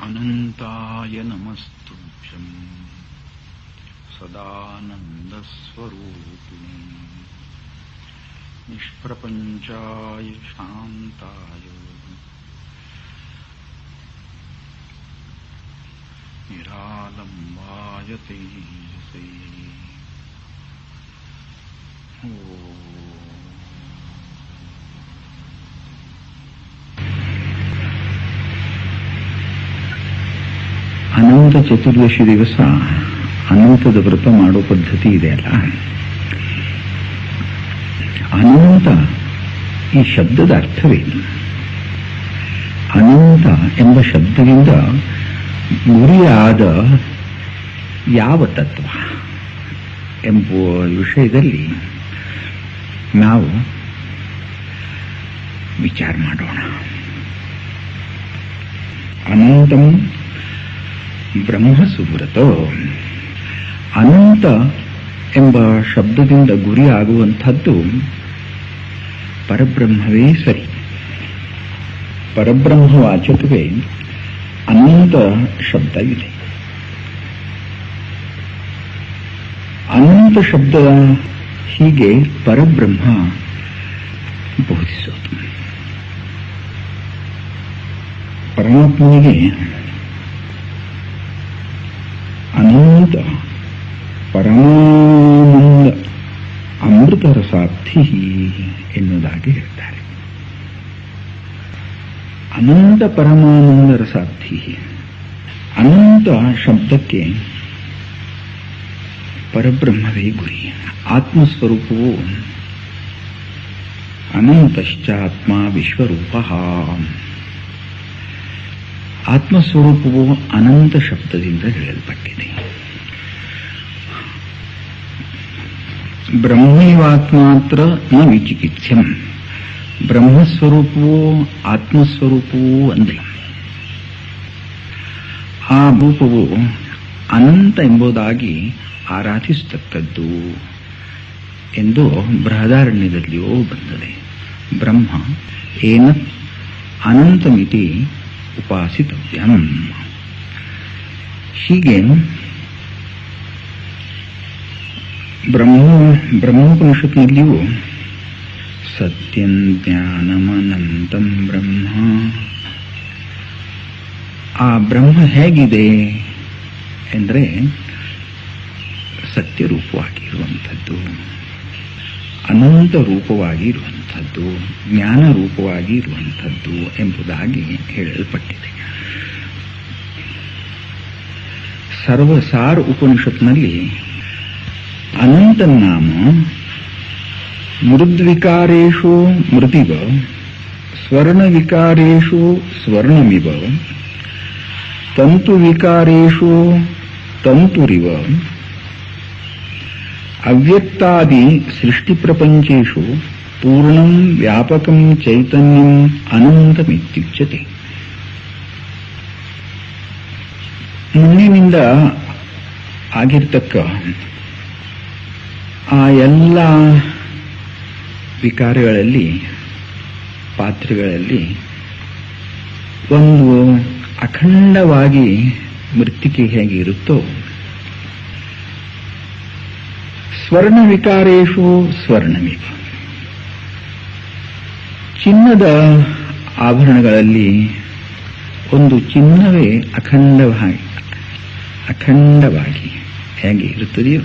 अनंताय नमस्तुभ्यं सदानन्दस्वरूपिणे निष्प्रपञ्चाय शान्ताय निरालम्बाय तेजसे ಅನಂತ ಚತುರ್ದಶಿ ದಿವಸ ಅನಂತದ ವ್ರತ ಮಾಡೋ ಪದ್ಧತಿ ಇದೆ ಅಲ್ಲ. ಅನಂತ ಈ ಶಬ್ದದ ಅರ್ಥವೇನು? ಅನಂತ ಎಂಬ ಶಬ್ದದಿಂದ ಗುರಿಯಾದ ಯಾವ ತತ್ವ ಎಂಬುವ ವಿಷಯದಲ್ಲಿ ನಾವು ವಿಚಾರ ಮಾಡೋಣ. ಅನಂತಂ ಬ್ರಹ್ಮ ಸುವ್ರತ. ಅನಂತ ಎಂಬ ಶಬ್ದದಿಂದ ಗುರಿಯಾಗುವಂಥದ್ದು ಪರಬ್ರಹ್ಮವೇ ಸರಿ. ಪರಬ್ರಹ್ಮವಾಚಕವೇ ಅನಂತ ಶಬ್ದ ಇದೆ. ಅನಂತ ಶಬ್ದ ಹೀಗೆ ಪರಬ್ರಹ್ಮ ಬೋಧಿಸೋದು. ಪರಮಾತ್ಮನಿಗೆ ಅನಂತ ಪರಮಾನಂದ ಅಮೃತ ರಸಾರ್ಥಿ ಎನ್ನುವುದಾಗಿ ಹೇಳ್ತಾರೆ. ಅನಂತ ಪರಮಾನಂದ ರಸಾರ್ಥಿ. ಅನಂತ ಶಬ್ದಕ್ಕೆ ಪರಬ್ರಹ್ಮವೇ ಗುರಿ. ಆತ್ಮಸ್ವರೂಪವು ಅನಂತಶ್ಚಾತ್ಮ ವಿಶ್ವರೂಪ. ಆತ್ಮಸ್ವರೂಪವು ಅನಂತ ಶಬ್ದದಿಂದ ಹೇಳಲ್ಪಟ್ಟಿದೆ. ಬ್ರಹ್ಮೈವಾತ್ಮಾತ್ರ ನ ವಿಚಿಕಿತ್ಸ್ಯಂ. ಬ್ರಹ್ಮಸ್ವರೂಪವೂ ಆತ್ಮಸ್ವರೂಪವೂ ಒಂದೇ. ಆ ರೂಪವು ಅನಂತ ಎಂಬುದಾಗಿ ಆರಾಧಿಸತಕ್ಕದ್ದು ಎಂದು ಬೃಹದಾರಣ್ಯದಲ್ಲಿಯೂ ಬಂದಿದೆ. ಬ್ರಹ್ಮ ಏನ ಅನಂತಮಿತಿ ಉಪಾಸಿತವ್ಯಂ. ಹೀಗೆ ಬ್ರಹ್ಮೋಪನಿಷತ್ನಲ್ಲಿಯೂ ಸತ್ಯಂ ಜ್ಞಾನಮನಂತಂ ಬ್ರಹ್ಮ. ಆ ಬ್ರಹ್ಮ ಹೇಗಿದೆ ಎಂದರೆ ಸತ್ಯರೂಪವಾಗಿರುವಂಥದ್ದು, ಅನಂತ ರೂಪವಾಗಿ ಇರುವಂಥದ್ದು, ಜ್ಞಾನ ರೂಪವಾಗಿ ಇರುವಂಥದ್ದು ಎಂಬುದಾಗಿ ಹೇಳಲ್ಪಟ್ಟಿದೆ. ಸರ್ವಸಾರ ಉಪನಿಷತ್ನಲ್ಲಿ ಅನಂತನಾಮ ಮೃದ್ವಿಕಾರೇಷು ಮೃತಿವ ಸ್ವರ್ಣವಿಕಾರೇಷು ಸ್ವರ್ಣಮಿವ ತಂತುವಿಕಾರೇಷು ತಂತುರಿವ ಅವ್ಯಕ್ತಾದಿ ಸೃಷ್ಟಿಪ್ರಪಂಚೇಷು ಪೂರ್ಣಂ ವ್ಯಾಪಕಂ ಚೈತನ್ಯಂ ಅನಂತಮಿತ್ಯುಚ್ಯತೆ. ಮುಂದಿನಿಂದ ಆಗಿರ್ತಕ್ಕ ಆ ಎಲ್ಲ ವಿಕಾರಗಳಲ್ಲಿ, ಪಾತ್ರಗಳಲ್ಲಿ ಒಂದು ಅಖಂಡವಾಗಿ ಮೃತ್ತಿಕೆ ಹೇಗೆ ಇರುತ್ತೋ, ಸ್ವರ್ಣ ವಿಕಾರೇಷು ಸ್ವರ್ಣಮಿವ. ಚಿನ್ನದ ಆಭರಣಗಳಲ್ಲಿ ಒಂದು ಚಿನ್ನವೇ ಅಖಂಡವಾಗಿ ಹೇಗೆ ಇರುತ್ತದೆಯೋ,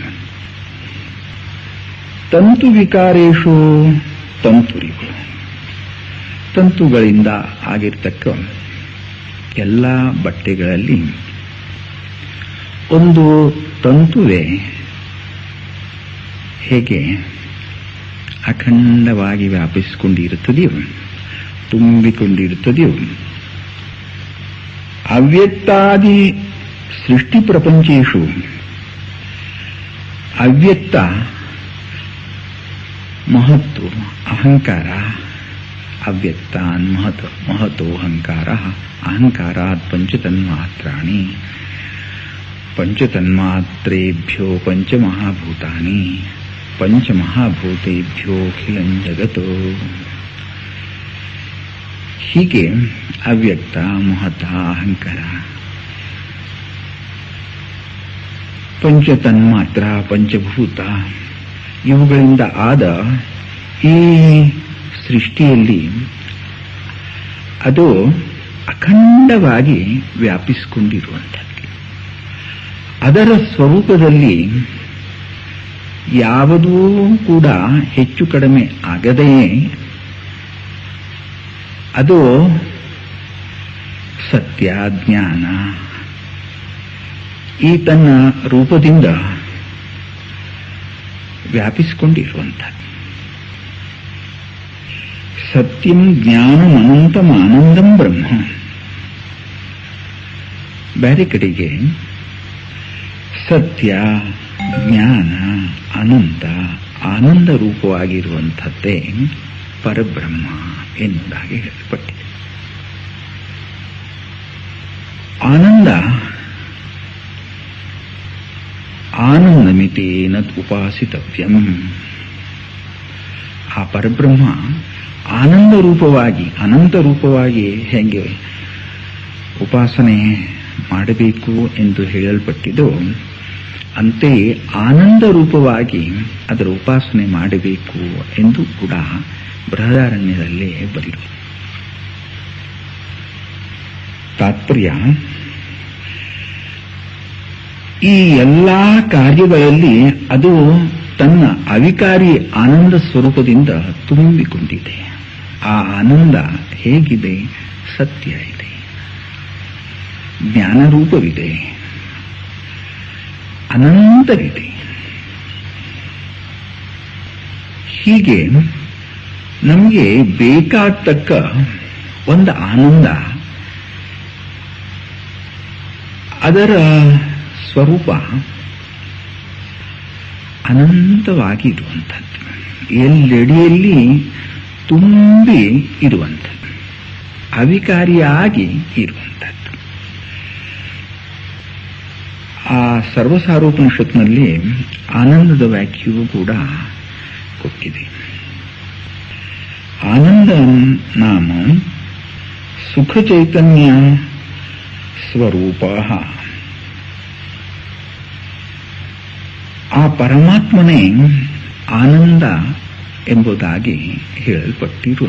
ತಂತು ವಿಕಾರೇಷು ತಂತುರಿವ. ತಂತುಗಳಿಂದ ಆಗಿರ್ತಕ್ಕ ಎಲ್ಲ ಬಟ್ಟೆಗಳಲ್ಲಿ ಒಂದು ತಂತುವೆ ಹೇಗೆ ಅಖಂಡವಾಗಿ ವ್ಯಾಪಿಸಿಕೊಂಡಿರುತ್ತದೆಯೋ, ತುಂಬಿಕೊಂಡಿರುತ್ತದೆಯೋ, ಅವ್ಯಕ್ತಾದಿ ಸೃಷ್ಟಿ ಪ್ರಪಂಚೇಷು ಅವ್ಯಕ್ತ ಮಹತ್ತು ಅಹಂಕಾರ, ಅವ್ಯಕ್ತಾನ್ ಮಹತೋ ಅಹಂಕಾರ, ಅಹಂಕಾರಾತ್ ಪಂಚತನ್ಮಾತ್ರಾಣಿ, ಪಂಚತನ್ಮಾತ್ರೇಭ್ಯೋ ಪಂಚಮಹಾಭೂತಾನಿ, ಪಂಚಮಹಾಭೂತೇಭ್ಯೋಖಿಲಂ ಜಗತ್. ಹೀಗೆ ಅವ್ಯಕ್ತ, ಮಹತ, ಅಹಂಕಾರ, ಪಂಚತನ್ಮಾತ್ರ, ಪಂಚಭೂತ ಇವುಗಳಿಂದ ಆದ ಈ ಸೃಷ್ಟಿಯಲ್ಲಿ ಅದು ಅಖಂಡವಾಗಿ ವ್ಯಾಪಿಸಿಕೊಂಡಿರುವಂಥದ್ದು. ಅದರ ಸ್ವರೂಪದಲ್ಲಿ ಯಾವುದೂ ಕೂಡ ಹೆಚ್ಚು ಕಡಿಮೆ ಆಗದೆಯೇ ಅದು ಸತ್ಯ, ಜ್ಞಾನ ಈ ತನ್ನ ರೂಪದಿಂದ ವ್ಯಾಪಿಸಿಕೊಂಡಿರುವಂಥದ್ದು. ಸತ್ಯಂ ಜ್ಞಾನಂ ಅನಂತಂ ಆನಂದಂ ಬ್ರಹ್ಮ. ಬೇರೆ ಕಡೆಗೆ ಸತ್ಯ, ಜ್ಞಾನ, ಅನಂತ, ಆನಂದ ರೂಪವಾಗಿರುವಂಥದ್ದೇ ಪರಬ್ರಹ್ಮ ಎನ್ನುವುದಾಗಿ ಹೇಳಲ್ಪಟ್ಟಿದೆ. ಆನಂದ ಆನಂದಮಿತಿ ನ ಉಪಾಸಿತವ್ಯಂ. ಆ ಪರಬ್ರಹ್ಮ ಆನಂದ ರೂಪವಾಗಿ, ಅನಂತ ರೂಪವಾಗಿ ಹೇಗೆ ಉಪಾಸನೆ ಮಾಡಬೇಕು ಎಂದು ಹೇಳಲ್ಪಟ್ಟಿದ್ದು, ಅಂತೆಯೇ ಆನಂದ ರೂಪವಾಗಿ ಅದರ ಉಪಾಸನೆ ಮಾಡಬೇಕು ಎಂದು ಕೂಡ ಬೃಹದಾರಣ್ಯದಲ್ಲೇ ಬರೆಯುವುದು. ತಾತ್ಪರ್ಯ, ಈ ಎಲ್ಲಾ ಕಾರ್ಯಗಳಲ್ಲಿ ಅದು ತನ್ನ ಅವಿಕಾರಿ ಆನಂದ ಸ್ವರೂಪದಿಂದ ತುಂಬಿಕೊಂಡಿದೆ. ಆ ಆನಂದ ಹೇಗಿದೆ? ಸತ್ಯ ಇದೆ, ಜ್ಞಾನರೂಪವಿದೆ, ಅನಂತವಿದೆ. ಹೀಗೆ ನಮಗೆ ಬೇಕಾಗತಕ್ಕ ಒಂದು ಆನಂದ, ಅದರ ಸ್ವರೂಪ ಅನಂತವಾಗಿ ಇರುವಂಥದ್ದು, ಎಲ್ಲೆಡೆಯಲ್ಲಿ ತುಂಬಿ ಇರುವಂಥದ್ದು, ಅವಿಕಾರಿಯಾಗಿ ಇರುವಂಥದ್ದು. ಆ ಸರ್ವಸಾರೋಪನಿಷತ್ನಲ್ಲಿ ಆನಂದದ ವ್ಯಾಖ್ಯೆಯೂ ಕೂಡ ಕೊಟ್ಟಿದೆ. ಆನಂದ ನಾಮ ಸುಖ ಚೈತನ್ಯ ಸ್ವರೂಪ. ಆ ಪರಮಾತ್ಮನೇ ಆನಂದ ಎಂಬುದಾಗಿ ಹೇಳಲ್ಪಟ್ಟಿರುವ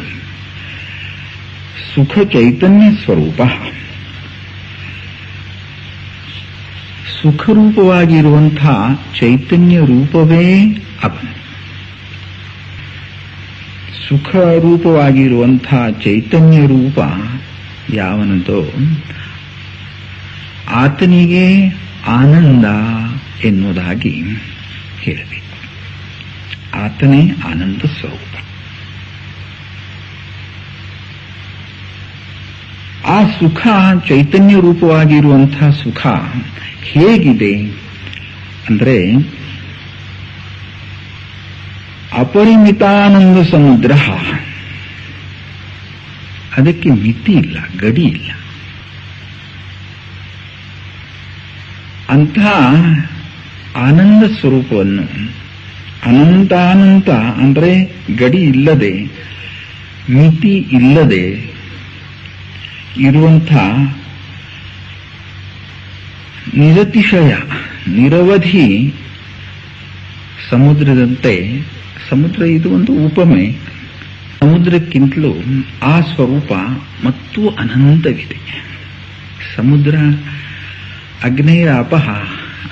ಸುಖ ಚೈತನ್ಯ ಸ್ವರೂಪ. ಸುಖರೂಪವಾಗಿರುವಂತಹ ಚೈತನ್ಯ ರೂಪವೇ ಅವನು. ಸುಖರೂಪವಾಗಿರುವಂತಹ ಚೈತನ್ಯ ರೂಪ ಯಾವನದೋ ಆತನಿಗೆ ಆನಂದ ಎನ್ನುವುದಾಗಿ ಹೇಳಬೇಕು. ಆತನೇ ಆನಂದ ಸ್ವರೂಪ. ಆ ಸುಖ ಚೈತನ್ಯ ರೂಪವಾಗಿರುವಂತಹ ಸುಖ ಹೇಗಿದೆ ಅಂದ್ರೆ, ಅಪರಿಮಿತಾನಂದ ಸಮುದ್ರ. ಅದಕ್ಕೆ ಮಿತಿ ಇಲ್ಲ, ಗಡಿ ಇಲ್ಲ. ಅಂಥ ಆನಂದ ಸ್ವರೂಪವನ್ನು ಅನಂತಾನಂತ ಅಂದರೆ ಗಡಿ ಇಲ್ಲದೆ, ಮಿತಿ ಇಲ್ಲದೆ ಇರುವಂಥ ನಿರತಿಶಯ, ನಿರವಧಿ ಸಮುದ್ರದಂತೆ. ಸಮುದ್ರ ಇದು ಒಂದು ಉಪಮೆ. ಸಮುದ್ರಕ್ಕಿಂತಲೂ ಆ ಸ್ವರೂಪ ಮತ್ತೂ ಅನಂತವಿದೆ. ಸಮುದ್ರ ಅಗ್ನೇರಾಪಹ,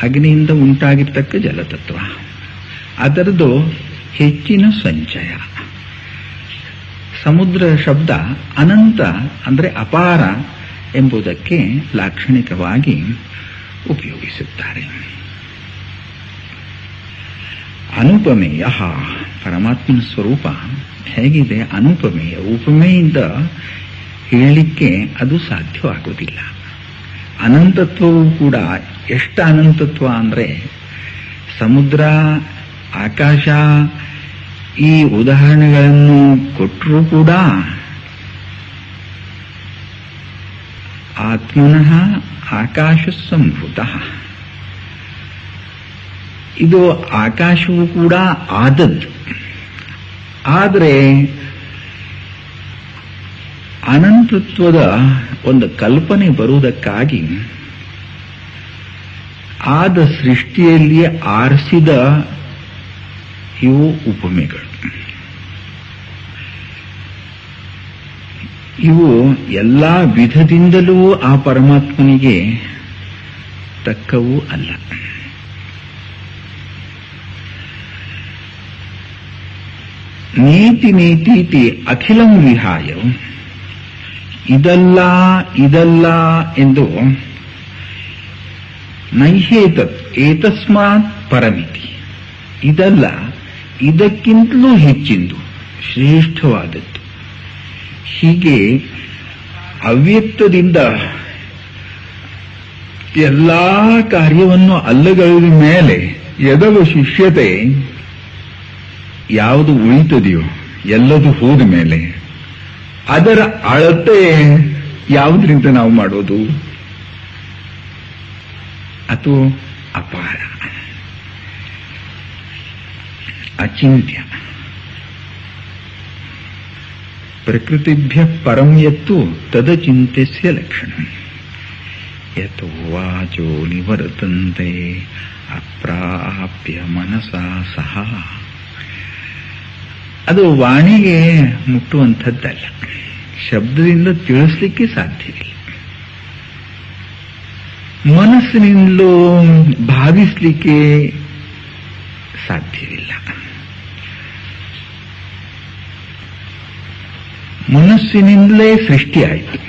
ಅಗ್ನಿಯಿಂದ ಉಂಟಾಗಿರ್ತಕ್ಕ ಜಲತತ್ವ, ಅದರದ್ದು ಹೆಚ್ಚಿನ ಸಂಚಯ. ಸಮುದ್ರ ಶಬ್ದ ಅನಂತ ಅಂದರೆ ಅಪಾರ ಎಂಬುದಕ್ಕೆ ಲಾಕ್ಷಣಿಕವಾಗಿ ಉಪಯೋಗಿಸುತ್ತಾರೆ. ಅನುಪಮೇಯ, ಪರಮಾತ್ಮನ ಸ್ವರೂಪ ಹೇಗಿದೆ? ಅನುಪಮೇಯ. ಉಪಮೆಯಿಂದ ಹೇಳಲಿಕ್ಕೆ ಅದು ಸಾಧ್ಯವಾಗುವುದಿಲ್ಲ. ಅನಂತತ್ವವೂ ಕೂಡ ಎಷ್ಟು ಅನಂತತ್ವ ಅಂದರೆ, ಸಮುದ್ರ, ಆಕಾಶ ಈ ಉದಾಹರಣೆಗಳನ್ನು ಕೊಟ್ಟರೂ ಕೂಡ ಆತ್ಮನಃ ಆಕಾಶ ಸಂಭೂತ. ಇದು ಆಕಾಶವೂ ಕೂಡ ಆದದ್ದು. ಆದರೆ ಅನಂತತ್ವದ ಒಂದು ಕಲ್ಪನೆ ಬರುವುದಕ್ಕಾಗಿ ಆದ ಸೃಷ್ಟಿಯಲ್ಲಿ ಆರಿಸಿದ ಇವು ಉಪಮೆಗಳು. ಇವು ಎಲ್ಲ ವಿಧದಿಂದಲೂ ಆ ಪರಮಾತ್ಮನಿಗೆ ತಕ್ಕವೂ ಅಲ್ಲ. ನೀತಿ ನೀತೀತಿ ಅಖಿಲಂ ವಿಹಾಯ, ಇದಲ್ಲ ಇದಲ್ಲ ಎಂದು ನೈಹೇತತ್ ಏತಸ್ಮಾತ್ ಪರಮಿತಿ, ಇದಲ್ಲ ಇದಕ್ಕಿಂತಲೂ ಹೆಚ್ಚಿಂದು ಶ್ರೇಷ್ಠವಾದದ್ದು. ಹೀಗೆ ಅವ್ಯಕ್ತದಿಂದ ಎಲ್ಲಾ ಕಾರ್ಯವನ್ನು ಅಲ್ಲಗಳಿದ ಮೇಲೆ ಎದವ ಶಿಷ್ಯತೆ ಯಾವುದು ಉಳಿತದೆಯೋ ಎಲ್ಲದು ಹೋದ ಮೇಲೆ ಅದರ ಅಳತೆ ಯಾವುದರಿಂದ ನಾವು ಮಾಡೋದು? ಅದು ಅಪಾರ, ಅಚಿಂತ್ಯ. ಪ್ರಕೃತಿಭ್ಯ ಪರಂ ಯತ್ತು ತದಚಿಂತ್ಯಸ್ಯ ಲಕ್ಷಣಂ ಯತೋ ವಾಚೋ ನಿವರ್ತಂತೆ ಅಪ್ರಾಪ್ಯ ಮನಸಾ ಸಹ. ಅದು ವಾಣಿಗೆ ಮುಟ್ಟುವಂಥದ್ದಲ್ಲ, ಶಬ್ದದಿಂದ ತಿಳಿಸ್ಲಿಕ್ಕೆ ಸಾಧ್ಯವಿಲ್ಲ, ಮನಸ್ಸಿನಿಂದಲೂ ಭಾವಿಸ್ಲಿಕ್ಕೆ ಸಾಧ್ಯವಿಲ್ಲ. ಮನಸ್ಸಿನಿಂದಲೇ ಸೃಷ್ಟಿಯಾಯಿತು.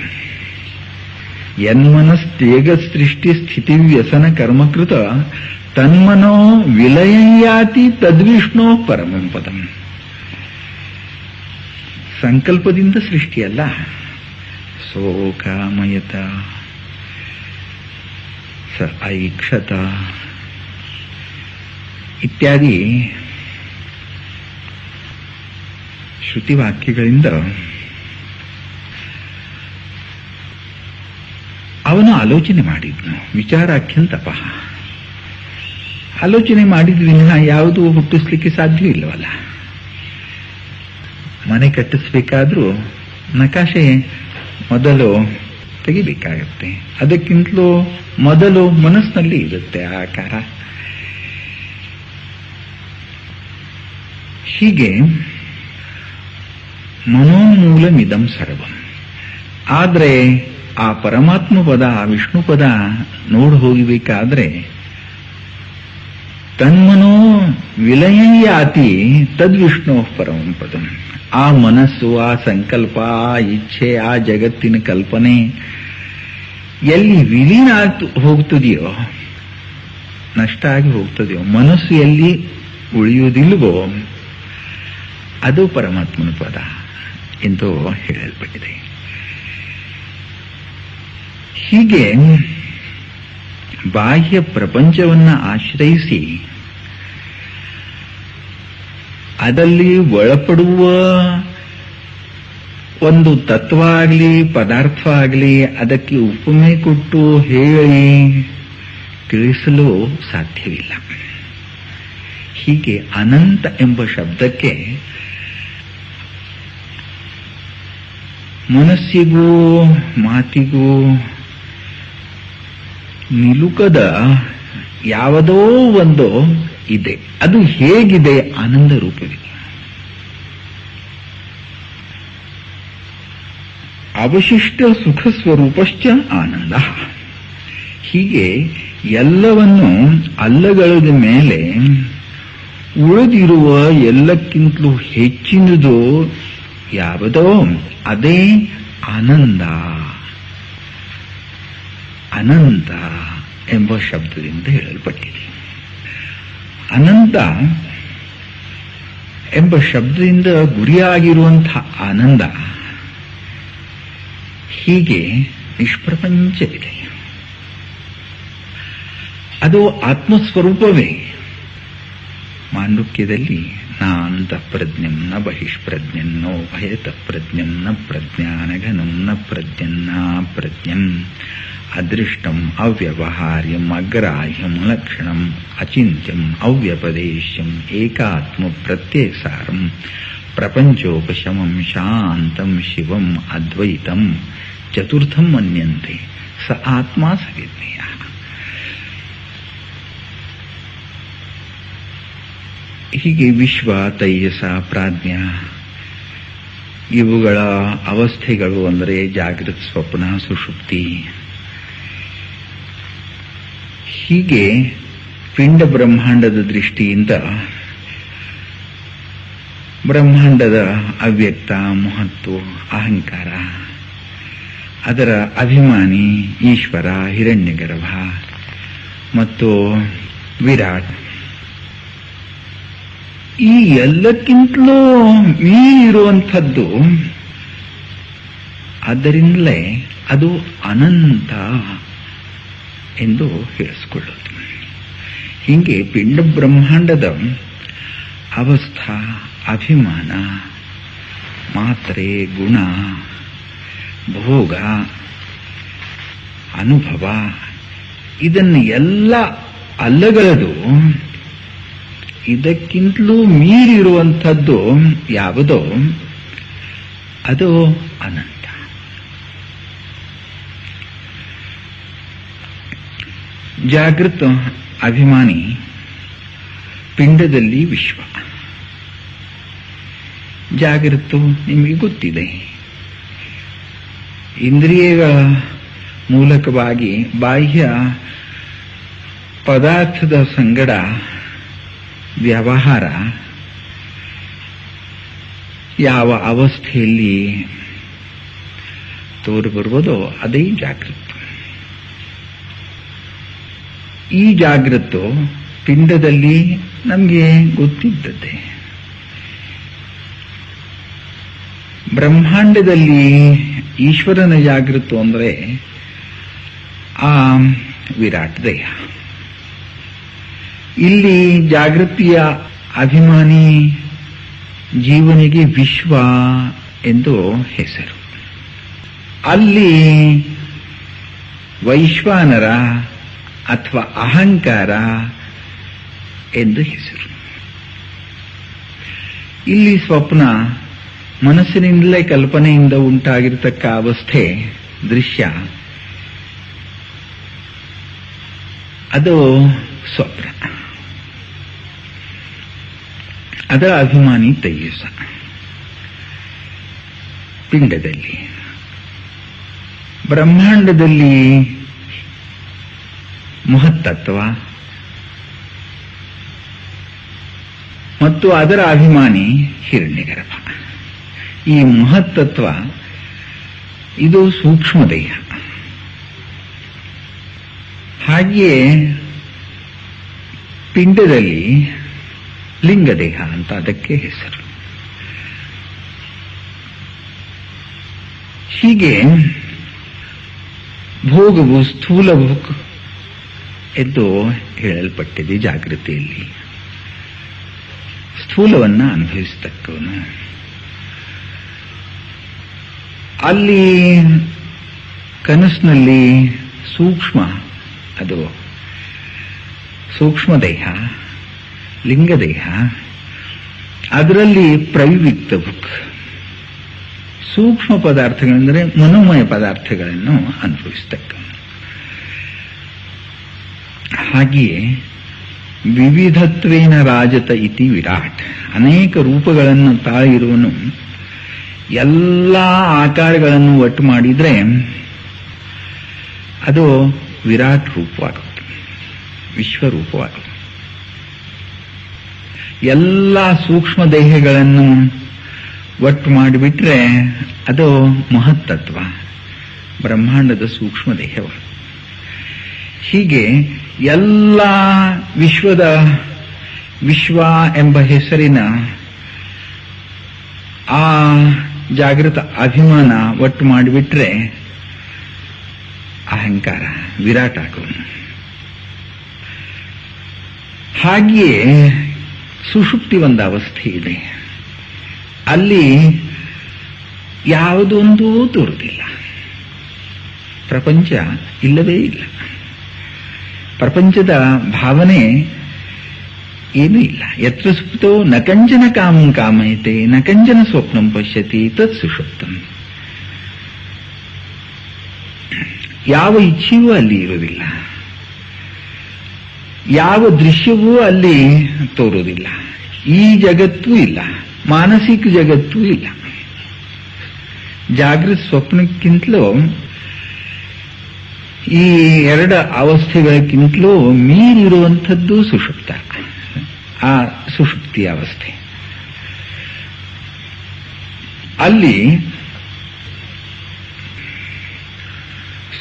ಯನ್ಮನಸ್ತೇಗ ಸೃಷ್ಟಿ ಸ್ಥಿತಿ ವ್ಯಸನ ಕರ್ಮಕೃತ ತನ್ಮನೋ ವಿಲಯಯಾತಿ ತದ್ವಿಷ್ಣೋ ಪರಮಂ ಪದಂ. ಸಂಕಲ್ಪದಿಂದ ಸೃಷ್ಟಿಯಲ್ಲ, ಸೋಕಾಮಯತ ಸ ಐಕ್ಷತ ಇತ್ಯಾದಿ ಶ್ರುತಿವಾಕ್ಯಗಳಿಂದ ಅವನು ಆಲೋಚನೆ ಮಾಡಿದ್ನು. ವಿಚಾರಾಖ್ಯಂತಪ, ಆಲೋಚನೆ ಮಾಡಿದ ವಿನಃ ಯಾವುದು ಹುಟ್ಟಿಸ್ಲಿಕ್ಕೆ ಸಾಧ್ಯವಿಲ್ಲವಲ್ಲ. ಮನೆ ಕಟ್ಟಿಸ್ಬೇಕಾದ್ರೂ ನಕಾಶೆ ಮೊದಲು ತೆಗಿಬೇಕಾಗತ್ತೆ, ಅದಕ್ಕಿಂತಲೂ ಮೊದಲು ಮನಸ್ಸಿನಲ್ಲಿ ಇರುತ್ತೆ ಆಕಾರ. ಹೀಗೆ ಮನೋಮೂಲಮಿದಂ ಸರ್ವಂ. ಆದರೆ ಆ ಪರಮಾತ್ಮ ಪದ, ಆ ವಿಷ್ಣು ಪದ ನೋಡಿ ಹೋಗಬೇಕಾದ್ರೆ ತನ್ಮನೋ ವಿಲಯಯಾತಿ ತದ್ವಿಷ್ಣು ಪರಮಂ ಪದಂ. ಆ ಮನಸ್ಸು, ಆ ಸಂಕಲ್ಪ, ಆ ಇಚ್ಛೆ, ಆ ಜಗತ್ತಿನ ಕಲ್ಪನೆ ಎಲ್ಲಿ ವಿಲೀನ ಹೋಗ್ತದೆಯೋ, ನಷ್ಟ ಆಗಿ ಹೋಗ್ತದೆಯೋ, ಮನಸ್ಸು ಎಲ್ಲಿ ಉಳಿಯುವುದಿಲ್ವೋ ಅದು ಪರಮಾತ್ಮನ ಪದ ಎಂದು ಹೇಳಲ್ಪಟ್ಟಿದೆ. ಹೀಗೆ ಬಾಹ್ಯ ಪ್ರಪಂಚವನ್ನ ಆಶ್ರಯಿಸಿ ಅದರಲ್ಲಿ ಒಳಪಡುವ ಒಂದು ತತ್ವ ಆಗಲಿ ಪದಾರ್ಥ ಆಗಲಿ ಅದಕ್ಕೆ ಉಪಮೆ ಕೊಟ್ಟು ಹೇಳಿ ತಿಳಿಸಲು ಸಾಧ್ಯವಿಲ್ಲ. ಹೀಗೆ ಅನಂತ ಎಂಬ ಶಬ್ದಕ್ಕೆ ಮನಸ್ಸಿಗೂ ಮಾತಿಗೂ ನಿಲುಕದ ಯಾವುದೋ ಒಂದು ಇದೆ. ಅದು ಹೇಗಿದೆ? ಆನಂದ ರೂಪವಿದೆ. ಅವಶಿಷ್ಟ ಸುಖ ಸ್ವರೂಪಶ್ಚ ಆನಂದ. ಹೀಗೆ ಎಲ್ಲವನ್ನು ಅಲ್ಲಗಳದ ಮೇಲೆ ಉಳಿದಿರುವ ಎಲ್ಲಕ್ಕಿಂತಲೂ ಹೆಚ್ಚಿನದು ಯಾವುದೋ ಅದೇ ಆನಂದ. ಅನಂತ ಎಂಬ ಶಬ್ದದಿಂದ ಹೇಳಲ್ಪಟ್ಟಿದೆ. ಅನಂತ ಎಂಬ ಶಬ್ದದಿಂದ ಗುರಿಯಾಗಿರುವಂತಹ ಆನಂದ ಹೀಗೆ ನಿಷ್ಪ್ರಪಂಚವಿದೆ. ಅದು ಆತ್ಮಸ್ವರೂಪವೇ. ಮಾಂಡುಕ್ಯದಲ್ಲಿ ನಾಂತ ಪ್ರಜ್ಞಂ ನ ಬಹಿಷ್ಪ್ರಜ್ಞಂ ನೋ ಭಯತ ಪ್ರಜ್ಞಂ ನ ಪ್ರಜ್ಞಾನಘನಂ ನ ಪ್ರಜ್ಞನ್ನ ಪ್ರಜ್ಞಂ ಅದೃಷ್ಟಂ ಅವ್ಯವಹಾರ್ಯಂ ಅಗ್ರಾಹ್ಯಂ ಲಕ್ಷಣಂ ಅಚಿಂತ್ಯಂ ಅವ್ಯಪದೇಶ್ಯಂ ಏಕಾತ್ಮ ಪ್ರತ್ಯಸಾರಂ ಪ್ರಪಂಚೋಪಶಮಂ ಶಾಂತಂ ಶಿವಂ ಅದ್ವೈತಂ ಚತುರ್ಥಂ ಮನ್ಯಂತೆ ಸ ಆತ್ಮ ಸವಿಜ್ಞೇಯ. ಹೀಗೆ ವಿಶ್ವ, ತೈಜಸ, ಪ್ರಾಜ್ಞ ಇವುಗಳ ಅವಸ್ಥೆಗಳು ಅಂದರೆ ಜಾಗೃತ, ಸ್ವಪ್ನ, ಸುಷುಪ್ತಿ. ಹೀಗೆ ಪಿಂಡ ಬ್ರಹ್ಮಾಂಡದ ದೃಷ್ಟಿಯಿಂದ ಬ್ರಹ್ಮಾಂಡದ ಅವ್ಯಕ್ತ, ಮಹತ್ತು, ಅಹಂಕಾರ, ಅದರ ಅಭಿಮಾನಿ ಈಶ್ವರ, ಹಿರಣ್ಯಗರ್ಭ ಮತ್ತು ವಿರಾಟ್, ಈ ಎಲ್ಲಕ್ಕಿಂತಲೂ ಮೀರಿರುವಂಥದ್ದು. ಆದ್ದರಿಂದಲೇ ಅದು ಅನಂತ ಎಂದು ಹೇಳಿಸಿಕೊಳ್ಳುವುದು. ಹೀಗೆ ಪಿಂಡ ಬ್ರಹ್ಮಾಂಡದ ಅವಸ್ಥಾ, ಅಭಿಮಾನ, ಮಾತ್ರೆ, ಗುಣ, ಭೋಗ, ಅನುಭವ ಇದನ್ನು ಎಲ್ಲ ಅಲ್ಲಗಳೆದು ಇದಕ್ಕಿಂತಲೂ ಮೀರಿರುವಂಥದ್ದು ಯಾವುದೋ ಅದು ಅನಂತ. ಜಾಗೃತ ಅಭಿಮಾನಿ ಪಿಂಡದಲ್ಲಿ ವಿಶ್ವ. ಜಾಗೃತ ನಿಮಗೆ ಗೊತ್ತಿದೆ, ಇಂದ್ರಿಯಗಳ ಮೂಲಕವಾಗಿ ಬಾಹ್ಯ ಪದಾರ್ಥದ ಸಂಗಡ ವ್ಯವಹಾರ ಯಾವ ಅವಸ್ಥೆಯಲ್ಲಿ ತೋರಿಬರುವುದೋ ಅದೇ ಜಾಗೃತ. ಈ ಜಾಗೃತ ಪಿಂಡದಲ್ಲಿ ನಮಗೆ ಗೊತ್ತಿದ್ದದ್ದೇ. ಬ್ರಹ್ಮಾಂಡದಲ್ಲಿ ಈಶ್ವರನ ಜಾಗೃತ ಅಂದರೆ ಆ ವಿರಾಟ್ ದೇಹ. ಇಲ್ಲಿ ಜಾಗೃತಿಯ ಅಭಿಮಾನಿ ಜೀವನಿಗೆ ವಿಶ್ವ ಎಂದು ಹೆಸರು. ಅಲ್ಲಿ ವೈಶ್ವಾನರ ಅಥವಾ ಅಹಂಕಾರ ಎಂದು ಹೆಸರು. ಇಲ್ಲಿ ಸ್ವಪ್ನ, ಮನಸ್ಸಿನಿಂದಲೇ ಕಲ್ಪನೆಯಿಂದ ಉಂಟಾಗಿರತಕ್ಕ ಅವಸ್ಥೆ, ದೃಶ್ಯ, ಅದು ಸ್ವಪ್ನ. ಅದರ ಅಭಿಮಾನಿ ತೈಜಸ. ಪಿಂಡದಲ್ಲಿ, ಬ್ರಹ್ಮಾಂಡದಲ್ಲಿ ಮಹತ್ತತ್ವ ಮತ್ತು ಅದರ ಅಭಿಮಾನಿ ಹಿರಣ್ಯಗರ್ಭ. ಈ ಮಹತ್ತತ್ವ ಇದು ಸೂಕ್ಷ್ಮ ದೇಹ. ಹಾಗೆಯೇ ಪಿಂಡದಲ್ಲಿ ಲಿಂಗದೇಹ ಅಂತ ಅದಕ್ಕೆ ಹೆಸರು. ಹೀಗೆ ಭೋಗವು ಸ್ಥೂಲ ಭೋಗ ಎಂದು ಹೇಳಲ್ಪಟ್ಟಿದೆ. ಜಾಗೃತಿಯಲ್ಲಿ ಸ್ಥೂಲವನ್ನ ಅನುಭವಿಸತಕ್ಕವನು. ಅಲ್ಲಿ ಕನಸಿನಲ್ಲಿ ಸೂಕ್ಷ್ಮ, ಅದು ಸೂಕ್ಷ್ಮ ದೇಹ, ಲಿಂಗದೇಹ. ಅದರಲ್ಲಿ ಪ್ರವಿವಿಕ್ತ ಭುಕ್, ಸೂಕ್ಷ್ಮ ಪದಾರ್ಥಗಳೆಂದರೆ ಮನೋಮಯ ಪದಾರ್ಥಗಳನ್ನು ಅನುಭವಿಸತಕ್ಕ. ಹಾಗೆಯೇ ವಿವಿಧತ್ವೇನ ರಾಜತ ಇತಿ ವಿರಾಟ್. ಅನೇಕ ರೂಪಗಳನ್ನು ತಾಳಿರುವನು. ಎಲ್ಲ ಆಕಾರಗಳನ್ನು ಒಟ್ಟು ಮಾಡಿದ್ರೆ ಅದು ವಿರಾಟ್ ರೂಪವಾಗುತ್ತೆ, ವಿಶ್ವರೂಪವಾಗುತ್ತೆ. ಎಲ್ಲ ಸೂಕ್ಷ್ಮ ದೇಹಗಳನ್ನು ಒಟ್ಟು ಮಾಡಿಬಿಟ್ರೆ ಅದು ಮಹತ್ತತ್ವ, ಬ್ರಹ್ಮಾಂಡದ ಸೂಕ್ಷ್ಮ ದೇಹವಾಗುತ್ತೆ. ಹೀಗೆ ಎಲ್ಲ ವಿಶ್ವದ ವಿಶ್ವ ಎಂಬ ಹೆಸರಿನ ಆ ಜಾಗೃತ ಅಭಿಮಾನ ಒಟ್ಟು ಮಾಡಿಬಿಟ್ರೆ ಅಹಂಕಾರ, ವಿರಾಟ್ ಆಗೋನು. ಹಾಗೆಯೇ ಸುಷುಪ್ತಿ ಒಂದು ಅವಸ್ಥೆ ಇದೆ. ಅಲ್ಲಿ ಯಾವುದೊಂದೂ ತೋರುವುದಿಲ್ಲ, ಪ್ರಪಂಚ ಇಲ್ಲವೇ ಇಲ್ಲ. ಪ್ರಪಂಚದ ಭಾವನೆ ಏನೂ ಇಲ್ಲ. ಯತ್ರ ಸುಪ್ತೋ ನ ಕಂಚನ ಕಾಮಂ ಕಾಮಯತೆ ನ ಕಂಚನ ಸ್ವಪ್ನಂ ಪಶ್ಯತಿ ತತ್ ಸುಷುಪ್ತಂ. ಯಾವ ಇಚ್ಛೆಯೂ ಅಲ್ಲಿ ಇರುವುದಿಲ್ಲ, ಯಾವ ದೃಶ್ಯವೂ ಅಲ್ಲಿ ತೋರುವುದಿಲ್ಲ. ಈ ಜಗತ್ತೂ ಇಲ್ಲ, ಮಾನಸಿಕ ಜಗತ್ತೂ ಇಲ್ಲ. ಜಾಗೃತ ಸ್ವಪ್ನಕ್ಕಿಂತಲೂ ಈ ಎರಡು ಅವಸ್ಥೆಗಳಕ್ಕಿಂತಲೂ ಮೀರಿರುವಂಥದ್ದು ಸುಷುಪ್ತ, ಆ ಸುಷುಪ್ತಿ ಅವಸ್ಥೆ. ಅಲ್ಲಿ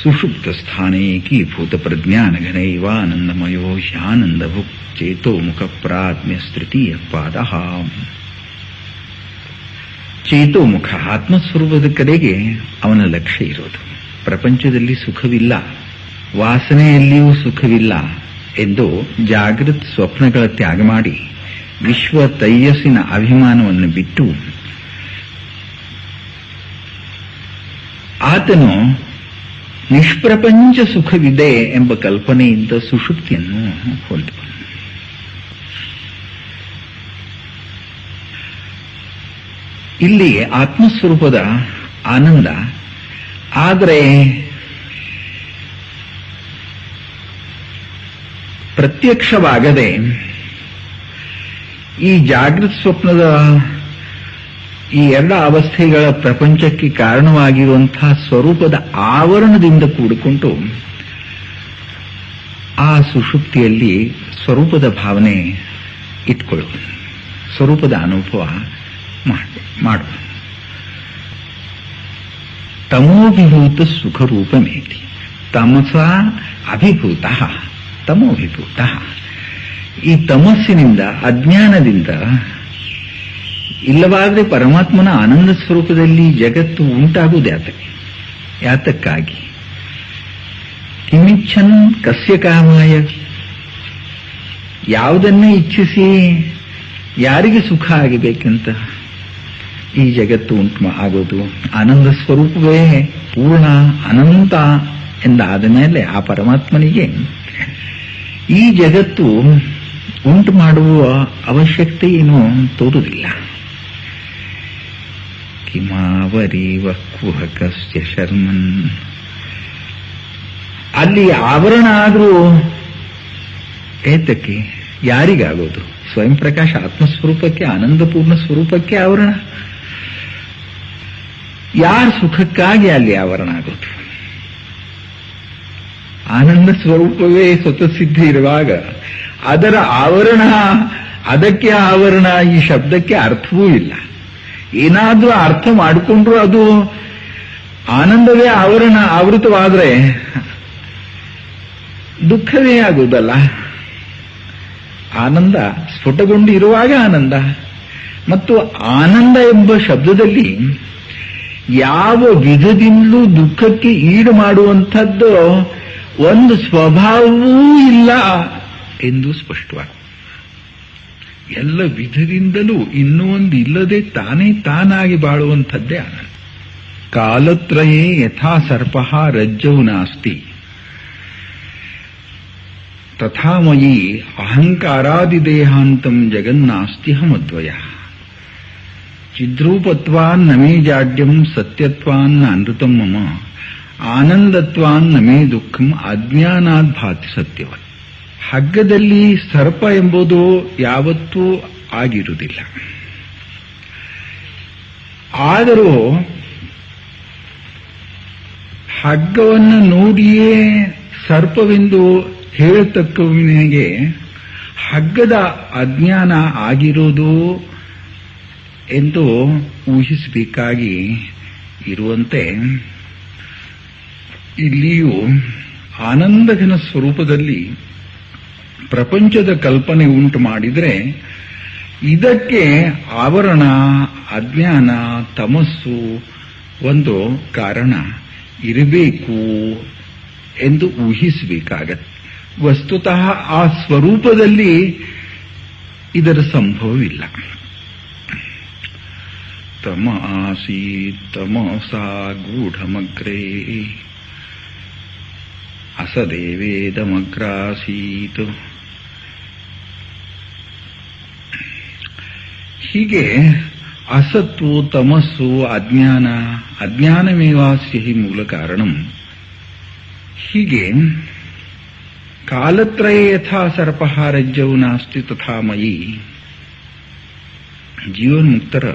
ಸುಷುಪ್ತ ಸ್ಥಾನೇಕೀಭೂತ ಪ್ರಜ್ಞಾನಘನೈವ ಆನಂದಮಯೋ ಹ್ಯಾನಂದಭುಕ್ ಚೇತೋ ಮುಖ ಪ್ರಾಜ್ಞ ತೃತೀಯ ಪಾದ. ಚೇತೋಮುಖ ಆತ್ಮಸ್ವರೂಪದ ಕಡೆಗೆ ಅವನ ಲಕ್ಷ್ಯ ಇರೋದು. ಪ್ರಪಂಚದಲ್ಲಿ ಸುಖವಿಲ್ಲ, ವಾಸನೆಯಲ್ಲಿಯೂ ಸುಖವಿಲ್ಲ ಎಂದು ಜಾಗೃತ ಸ್ವಪ್ನಗಳ ತ್ಯಾಗ ಮಾಡಿ ವಿಶ್ವ ತೈಯಸ್ಸಿನ ಅಭಿಮಾನವನ್ನು ಬಿಟ್ಟು ಆತನು ನಿಷ್ಪ್ರಪಂಚ ಸುಖವಿದೆ ಎಂಬ ಕಲ್ಪನೆಯಿಂದ ಸುಷುಪ್ತಿಯನ್ನು ಹೊಂದಿದ. ಇಲ್ಲಿ ಆತ್ಮಸ್ವರೂಪದ ಆನಂದ, ಆದರೆ ಪ್ರತ್ಯಕ್ಷವಾಗದೆ ಈ ಜಾಗೃತ ಸ್ವಪ್ನದ ಈ ಎರಡು ಅವಸ್ಥೆಗಳ ಪ್ರಪಂಚಕ್ಕೆ ಕಾರಣವಾಗಿರುವಂತಹ ಸ್ವರೂಪದ ಆವರಣದಿಂದ ಕೂಡಿಕೊಂಡು ಆ ಸುಷುಪ್ತಿಯಲ್ಲಿ ಸ್ವರೂಪದ ಭಾವನೆ ಇಟ್ಕೊಳ್ಳುವುದು, ಸ್ವರೂಪದ ಅನುಭವ ಮಾಡು. ತಮೋಭಿಭೂತ ಸುಖರೂಪಮೇತಿ ತಮಸ ಅಭಿಭೂತ ತಮೋಭಿಭೂತ. ಈ ತಮಸ್ಸಿನಿಂದ, ಅಜ್ಞಾನದಿಂದ, ಇಲ್ಲವಾದರೆ ಪರಮಾತ್ಮನ ಆನಂದ ಸ್ವರೂಪದಲ್ಲಿ ಜಗತ್ತು ಉಂಟಾಗುವುದು ಯಾತಕ್ಕಾಗಿ? ಕಿಮಿಚ್ಛನ್ ಕಸ್ಯ ಕಾಮಾಯ, ಯಾವುದನ್ನೇ ಇಚ್ಛಿಸಿ ಯಾರಿಗೆ ಸುಖ ಆಗಬೇಕಂತ ಈ ಜಗತ್ತು ಉಂಟು ಆಗೋದು? ಆನಂದ ಸ್ವರೂಪವೇ ಪೂರ್ಣ ಅನಂತ ಎಂದಾದ ಮೇಲೆ ಆ ಪರಮಾತ್ಮನಿಗೆ ಈ ಜಗತ್ತು ಉಂಟು ಮಾಡುವ ಅವಶ್ಯಕತೆ ಏನು ತೋರುವುದಿಲ್ಲ. ಕಿಮಾವರೀವ ಕುಹಕಸ್ಯ ಶರ್ಮನ್. ಅಲ್ಲಿ ಆವರಣ ಆದರೂ ಏತಕ್ಕೆ, ಯಾರಿಗಾಗೋದು? ಸ್ವಯಂ ಪ್ರಕಾಶ ಆತ್ಮಸ್ವರೂಪಕ್ಕೆ, ಆನಂದಪೂರ್ಣ ಸ್ವರೂಪಕ್ಕೆ ಆವರಣ. ಯಾರ ಸುಖಕ್ಕಾಗಿ ಅಲ್ಲಿ ಆವರಣ ಆಗೋದು? ಆನಂದ ಸ್ವರೂಪವೇ ಸ್ವತಃ ಸಿದ್ಧ ಇರುವಾಗ ಅದರ ಆವರಣ, ಅದಕ್ಕೆ ಆವರಣ ಈ ಶಬ್ದಕ್ಕೆ ಅರ್ಥವೂ ಇಲ್ಲ. ಏನಾದ್ರೂ ಅರ್ಥ ಮಾಡಿಕೊಂಡ್ರು ಅದು ಆನಂದವೇ ಆವರಣ ಆವೃತವಾದ್ರೆ ದುಃಖವೇ ಆಗುವುದಲ್ಲ. ಆನಂದ ಸ್ಫುಟಗೊಂಡು ಇರುವಾಗ ಆನಂದ. ಮತ್ತು ಆನಂದ ಎಂಬ ಶಬ್ದದಲ್ಲಿ ಯಾವ ವಿಧದಿಂದಲೂ ದುಃಖಕ್ಕೆ ಈಡು ಮಾಡುವಂಥದ್ದು ಒಂದು ಸ್ವಭಾವವೂ ಇಲ್ಲ ಎಂದು ಸ್ಪಷ್ಟವಾಗಿ, ಎಲ್ಲ ವಿಧದಿಂದಲೂ ಇನ್ನೂ ಒಂದು ಇಲ್ಲದೆ ತಾನೇ ತಾನಾಗಿ ಬಾಳುವಂಥದ್ದೇ ಆನಂದ. ಕಾಲತ್ರಯೇ ಯಥಾ ಸರ್ಪಃ ರಜ್ಜೌ ನಾಸ್ತಿ ತಥಾಮಯಿ ಅಹಂಕಾರಾದಿದೇಹಾಂತಂ ಜಗನ್ನಾಸ್ತಿಹಮದ್ವಯ. ಚಿದ್ರೂಪತ್ವಾನ್ನ ಮೇ ಜಾಡ್ಯಂ ಸತ್ಯತ್ವಾನ್ನ ಅನೃತಂ ಮಮ ಆನಂದತ್ವಾನ್ನ ಮೇ ದುಃಖಂ ಅಜ್ಞಾನಾದ್ ಭಾತಿ ಸತ್ಯವತ್. ಹಗ್ಗದಲ್ಲಿ ಸರ್ಪ ಎಂಬುದು ಯಾವತ್ತೂ ಆಗಿರುವುದಿಲ್ಲ. ಆದರೂ ಹಗ್ಗವನ್ನು ನೋಡಿಯೇ ಸರ್ಪವೆಂದು ಹೇಳತಕ್ಕವನಿಗೆ ಹಗ್ಗದ ಅಜ್ಞಾನ ಆಗಿರೋದು ಎಂದು ಊಹಿಸಬೇಕಾಗಿ ಇರುವಂತೆ ಇಲ್ಲಿಯೂ ಆನಂದಘನ ಸ್ವರೂಪದಲ್ಲಿ ಪ್ರಪಂಚದ ಕಲ್ಪನೆ ಉಂಟು ಮಾಡಿದರೆ ಇದಕ್ಕೆ ಆವರಣ, ಅಜ್ಞಾನ, ತಮಸ್ಸು ಒಂದು ಕಾರಣ ಇರಬೇಕು ಎಂದು ಊಹಿಸಬೇಕಾಗತ್ತೆ. ವಸ್ತುತಃ ಆ ಸ್ವರೂಪದಲ್ಲಿ ಇದರ ಸಂಭವವಿಲ್ಲ. ತಮ ಆಸೀತ್ ತಮಸಾ ಗೂಢಮಗ್ರೇ ಅಸದೇವೇದಮಗ್ರಾಸೀತ್. ಹೀಗೆ ಅಸತ್ತು, ತಮಸ್ಸು, ಅಜ್ಞಾನ, ಅಜ್ಞಾನಮೇವಾಸ್ಯ ಹಿ ಮೂಲ ಕಾರಣಂ. ಹೀಗೆ ಕಾಲತ್ರಯೇ ಯಥಾ ಸರ್ಪಃ ರಜ್ಜೌ ನಾಸ್ತಿ ತಥಾ ಮಯಿ ಜೀವನ್ಮುಕ್ತರ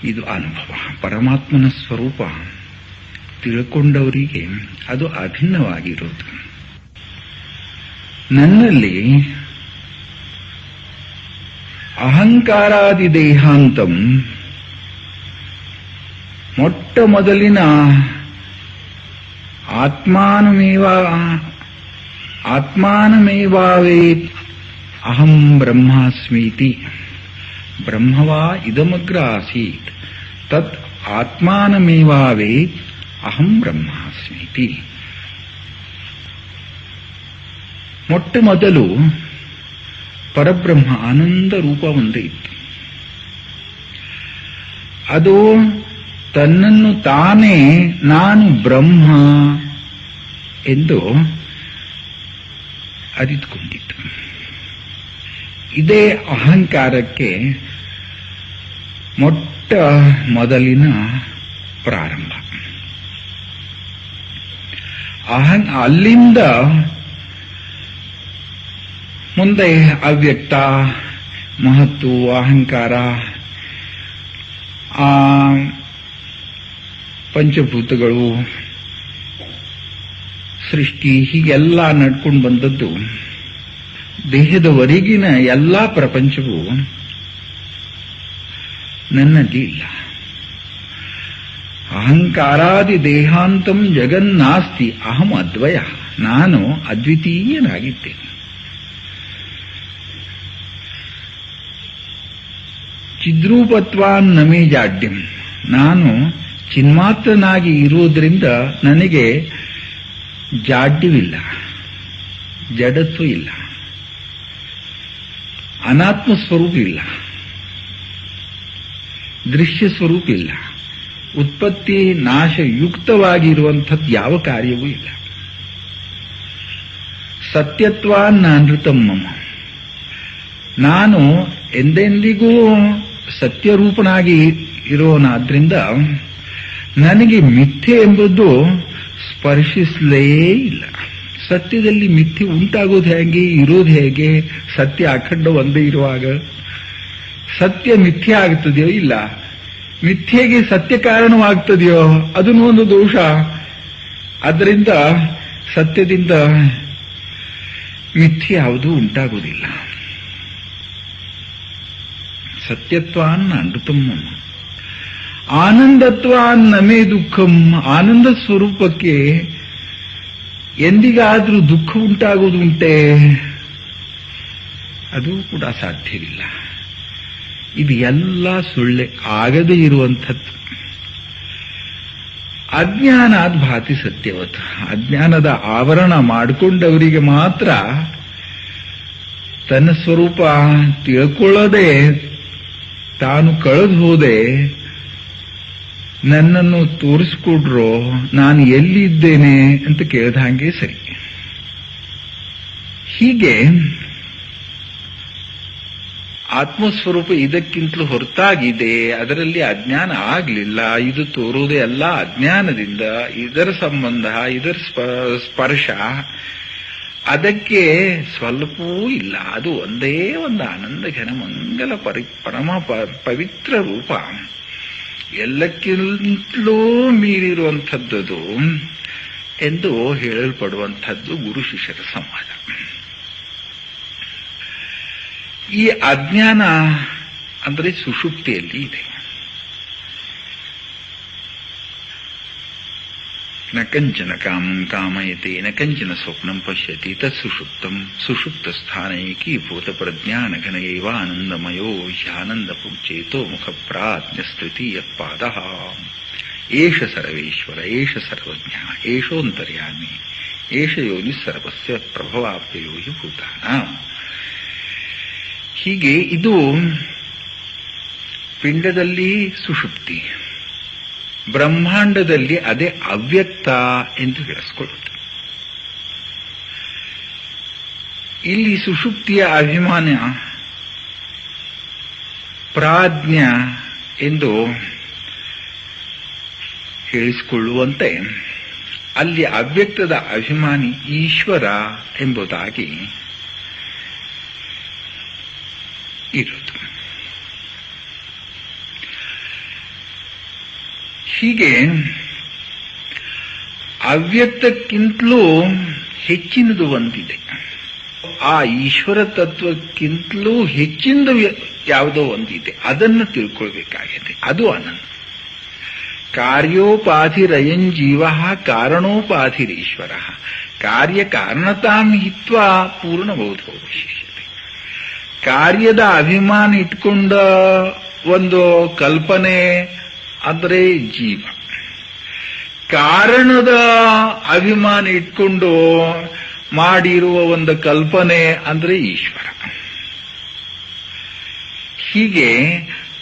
ಇದು ಅನುಭವ. ಪರಮಾತ್ಮನ ಸ್ವರೂಪ ತಿಳ್ಕೊಂಡವರಿಗೆ ಅದು ಅಭಿನ್ನವಾಗಿರೋದು. ನನ್ನಲ್ಲಿ ಅಹಂಕಾರಾದಿ ದೇಹಾಂತಂ ಮೊಟ್ಟ ಮೊದಲಿನ ಆತ್ಮಾನಮೇವಾವೇತ್ ಅಹಂ ಬ್ರಹ್ಮಾಸ್ಮೀತಿ ಬ್ರಹ್ಮವಾ ಇದಮಗ್ರ ಆಸೀತ್ ತತ್ ಆತ್ಮಾನಮೇವಾವೇತ್ ಅಹಂ ಬ್ರಹ್ಮಾಸ್ಮೀತಿ. ಮೊಟ್ಟ ಮೊದಲು ಪರಬ್ರಹ್ಮ ಆನಂದ ರೂಪ ಒಂದೇ ಇತ್ತು. ಅದು ತನ್ನನ್ನು ತಾನೇ ನಾನು ಬ್ರಹ್ಮ ಎಂದು ಅರಿತುಕೊಂಡಿತ್ತು. ಇದೇ ಅಹಂಕಾರಕ್ಕೆ ಮೊಟ್ಟ ಮೊದಲಿನ ಪ್ರಾರಂಭ. ಅಲ್ಲಿಂದ ಮುಂದೆ ಅವ್ಯಕ್ತ, ಮಹತ್ತು, ಅಹಂಕಾರ, ಪಂಚಭೂತಗಳು, ಸೃಷ್ಟಿ ಹೀಗೆಲ್ಲ ನಡ್ಕೊಂಡು ಬಂದದ್ದು. ದೇಹದವರೆಗಿನ ಎಲ್ಲ ಪ್ರಪಂಚವು ನನ್ನಲ್ಲಿ ಇಲ್ಲ. ಅಹಂಕಾರಾದಿ ದೇಹಾಂತಂ ಜಗನ್ನಾಸ್ತಿ ಅಹಂ ಅದ್ವಯ, ನಾನು ಅದ್ವಿತೀಯನಾಗಿದ್ದೇನೆ. ಚಿದ್ರೂಪತ್ವಾನ್ ನಮೇ ಜಾಡ್ಯಂ, ನಾನು ಚಿನ್ಮಾತ್ರನಾಗಿ ಇರುವುದರಿಂದ ನನಗೆ ಜಾಡ್ಯವಿಲ್ಲ, ಜಡತ್ವ ಇಲ್ಲ, ಅನಾತ್ಮ ಸ್ವರೂಪ ಇಲ್ಲ, ದೃಶ್ಯ ಸ್ವರೂಪ ಇಲ್ಲ, ಉತ್ಪತ್ತಿ ನಾಶ ಯುಕ್ತವಾಗಿರುವಂಥದ್ದು ಯಾವ ಕಾರ್ಯವೂ ಇಲ್ಲ. ಸತ್ಯತ್ವಾನ್ನೃತಂ ಮಮ, ನಾನು ಎಂದೆಂದಿಗೂ ಸತ್ಯರೂಪನಾಗಿ ಇರೋನಾದ್ರಿಂದ ನನಗೆ ಮಿಥ್ಯೆ ಎಂಬುದು ಸ್ಪರ್ಶಿಸಲೇ ಇಲ್ಲ. ಸತ್ಯದಲ್ಲಿ ಮಿಥ್ಯೆ ಉಂಟಾಗೋದು ಹೇಗೆ, ಇರೋದು ಹೇಗೆ? ಸತ್ಯ ಅಖಂಡ ಒಂದೇ ಇರುವಾಗ ಸತ್ಯ ಮಿಥ್ಯೆ ಆಗ್ತದೆಯೋ? ಇಲ್ಲ. ಮಿಥ್ಯೆಗೆ ಸತ್ಯ ಕಾರಣವಾಗ್ತದೆಯೋ? ಅದನ್ನು ಒಂದು ದೋಷ. ಆದ್ದರಿಂದ ಸತ್ಯದಿಂದ ಮಿಥ್ಯೆ ಯಾವುದೂ ಉಂಟಾಗುವುದಿಲ್ಲ. ಸತ್ಯತ್ವಾನ್ನ ಅಮೃತಂ ಮಮ, ಆನಂದತ್ವಾನ್ನ ಮೇ ದುಃಖಂ, ಆನಂದ ಸ್ವರೂಪಕ್ಕೆ ಎಂದಿಗಾದ್ರೂ ದುಃಖ ಉಂಟಾಗುವುದು ಉಂಟೆ? ಅದು ಕೂಡ ಸಾಧ್ಯವಿಲ್ಲ. ಇದು ಎಲ್ಲ ಸುಳ್ಳೆ, ಆಗದೇ ಇರುವಂಥದ್ದು. ಅಜ್ಞಾನಾದ್ ಭಾತಿ ಸತ್ಯವತ್, ಅಜ್ಞಾನದ ಆವರಣ ಮಾಡಿಕೊಂಡವರಿಗೆ ಮಾತ್ರ ತನ್ನ ಸ್ವರೂಪ ತಿಳ್ಕೊಳ್ಳದೆ ತಾನು ಕಳೆದು ಹೋದೆ, ನನ್ನನ್ನು ತೋರಿಸ್ಕೊಡ್ರೋ, ನಾನು ಎಲ್ಲಿದ್ದೇನೆ ಅಂತ ಕೇಳಿದ ಹಾಗೆ ಸರಿ. ಹೀಗೆ ಆತ್ಮಸ್ವರೂಪ ಇದಕ್ಕಿಂತಲೂ ಹೊರತಾಗಿದೆ, ಅದರಲ್ಲಿ ಅಜ್ಞಾನ ಆಗಲಿಲ್ಲ, ಇದು ತೋರುವುದೇ ಅಲ್ಲ ಅಜ್ಞಾನದಿಂದ, ಇದರ ಸಂಬಂಧ, ಇದರ ಸ್ಪರ್ಶ ಅದಕ್ಕೆ ಸ್ವಲ್ಪವೂ ಇಲ್ಲ. ಅದು ಒಂದೇ ಒಂದು ಆನಂದ ಘನ ಮಂಗಲ ಪರಮ ಪವಿತ್ರ ರೂಪ, ಎಲ್ಲಕ್ಕಿಂತಲೂ ಮೀರಿರುವಂಥದ್ದು ಎಂದು ಹೇಳಲ್ಪಡುವಂಥದ್ದು ಗುರು ಶಿಷ್ಯರ ಸಂವಾದ. ಈ ಅಜ್ಞಾನ ಅಂದರೆ ಸುಷುಪ್ತಿಯಲ್ಲಿ ಇದೆ. ನ ಕಂಚನ ಕಾಮಂ ಕಾಮಯತೆ ನ ಕಂಚನ ಸ್ವಪ್ನಂ ಪಶ್ಯತಿ ತತ್ ಸುಷುಪ್ತಂ ಸುಷುಪ್ತ ಸ್ಥಾನೈಕೀಭೂತ ಪ್ರಜ್ಞಾನಘನಯೈವ ಆನಂದಮಯೋ ಹ್ಯಾನಂದಪುಂಚೇತೋ ಮುಖ ಪ್ರಾಜ್ಞಸ್ತೃತೀಯ ಪಾದಃ ಏಷ ಸರ್ವೇಶ್ವರ ಏಷ ಸರ್ವಜ್ಞ ಏಷೋಂತರ್ಯಾಮಿ ಏಷ ಯೋನಿ ಸರ್ವಸ್ಯ ಪ್ರಭವಾಪ್ಯಯೋ ಹಿ ಭೂತಾನಾಂ. ಹೀಗೆ ಇದು ಪಿಂಡದಲ್ಲಿ ಸುಷುಪ್ತಿ, ಬ್ರಹ್ಮಾಂಡದಲ್ಲಿ ಅದೇ ಅವ್ಯಕ್ತ ಎಂದು ಹೇಳಿಸ್ಕೊಳ್ಳುತ್ತೆ. ಇಲ್ಲಿ ಸುಷುಪ್ತಿಯ ಅಭಿಮಾನ ಪ್ರಾಜ್ಞ ಎಂದು ಹೇಳಿಸಿಕೊಳ್ಳುವಂತೆ ಅಲ್ಲಿ ಅವ್ಯಕ್ತದ ಅಭಿಮಾನಿ ಈಶ್ವರ ಎಂಬುದಾಗಿ ಇರೋದು. ಹೀಗೆ ಅವ್ಯಕ್ತಕ್ಕಿಂತಲೂ ಹೆಚ್ಚಿನದು ಒಂದಿದೆ. ಆ ಈಶ್ವರ ತತ್ವಕ್ಕಿಂತಲೂ ಹೆಚ್ಚಿನದು ಯಾವುದೋ ಒಂದಿದೆ, ಅದನ್ನು ತಿಳ್ಕೊಳ್ಬೇಕಾಗಿದೆ. ಅದು ಅನಂತ. ಕಾರ್ಯೋಪಾಧಿರಯಂ ಜೀವ ಕಾರಣೋಪಾಧಿರೀಶ್ವರ ಕಾರ್ಯಕಾರಣತಾಂ ಹಿತ್ವಾ ಪೂರ್ಣಬೋಧೋ ವಿಶೇಷತೆ. ಕಾರ್ಯದ ಅಭಿಮಾನ ಇಟ್ಕೊಂಡ ಒಂದು ಕಲ್ಪನೆ ಅಂದರೆ ಜೀವ, ಕಾರಣದ ಅಭಿಮಾನ ಇಟ್ಕೊಂಡು ಮಾಡಿರುವ ಒಂದು ಕಲ್ಪನೆ ಅಂದ್ರೆ ಈಶ್ವರ. ಹೀಗೆ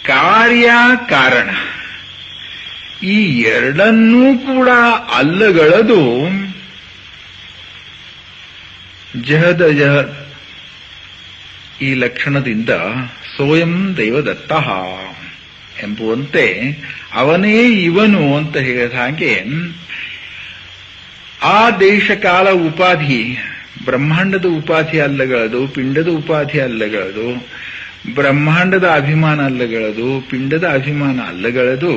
ಕಾರ್ಯ ಕಾರಣ ಈ ಎರಡನ್ನೂ ಕೂಡ ಅಲ್ಲಗಳದು ಜಹದ ಜಹ ಈ ಲಕ್ಷಣದಿಂದ ಸೋಯಂ ದೈವದತ್ತ ಎಂಬುವಂತೆ ಅವನೇ ಇವನು ಅಂತ ಹೇಳಿದ ಹಾಗೆ ಆ ದೇಶಕಾಲ ಉಪಾಧಿ ಬ್ರಹ್ಮಾಂಡದ ಉಪಾಧಿ ಅಲ್ಲಗಳದು, ಪಿಂಡದ ಉಪಾಧಿ ಅಲ್ಲಗಳದು, ಬ್ರಹ್ಮಾಂಡದ ಅಭಿಮಾನ ಅಲ್ಲಗಳದು, ಪಿಂಡದ ಅಭಿಮಾನ ಅಲ್ಲಗಳದು.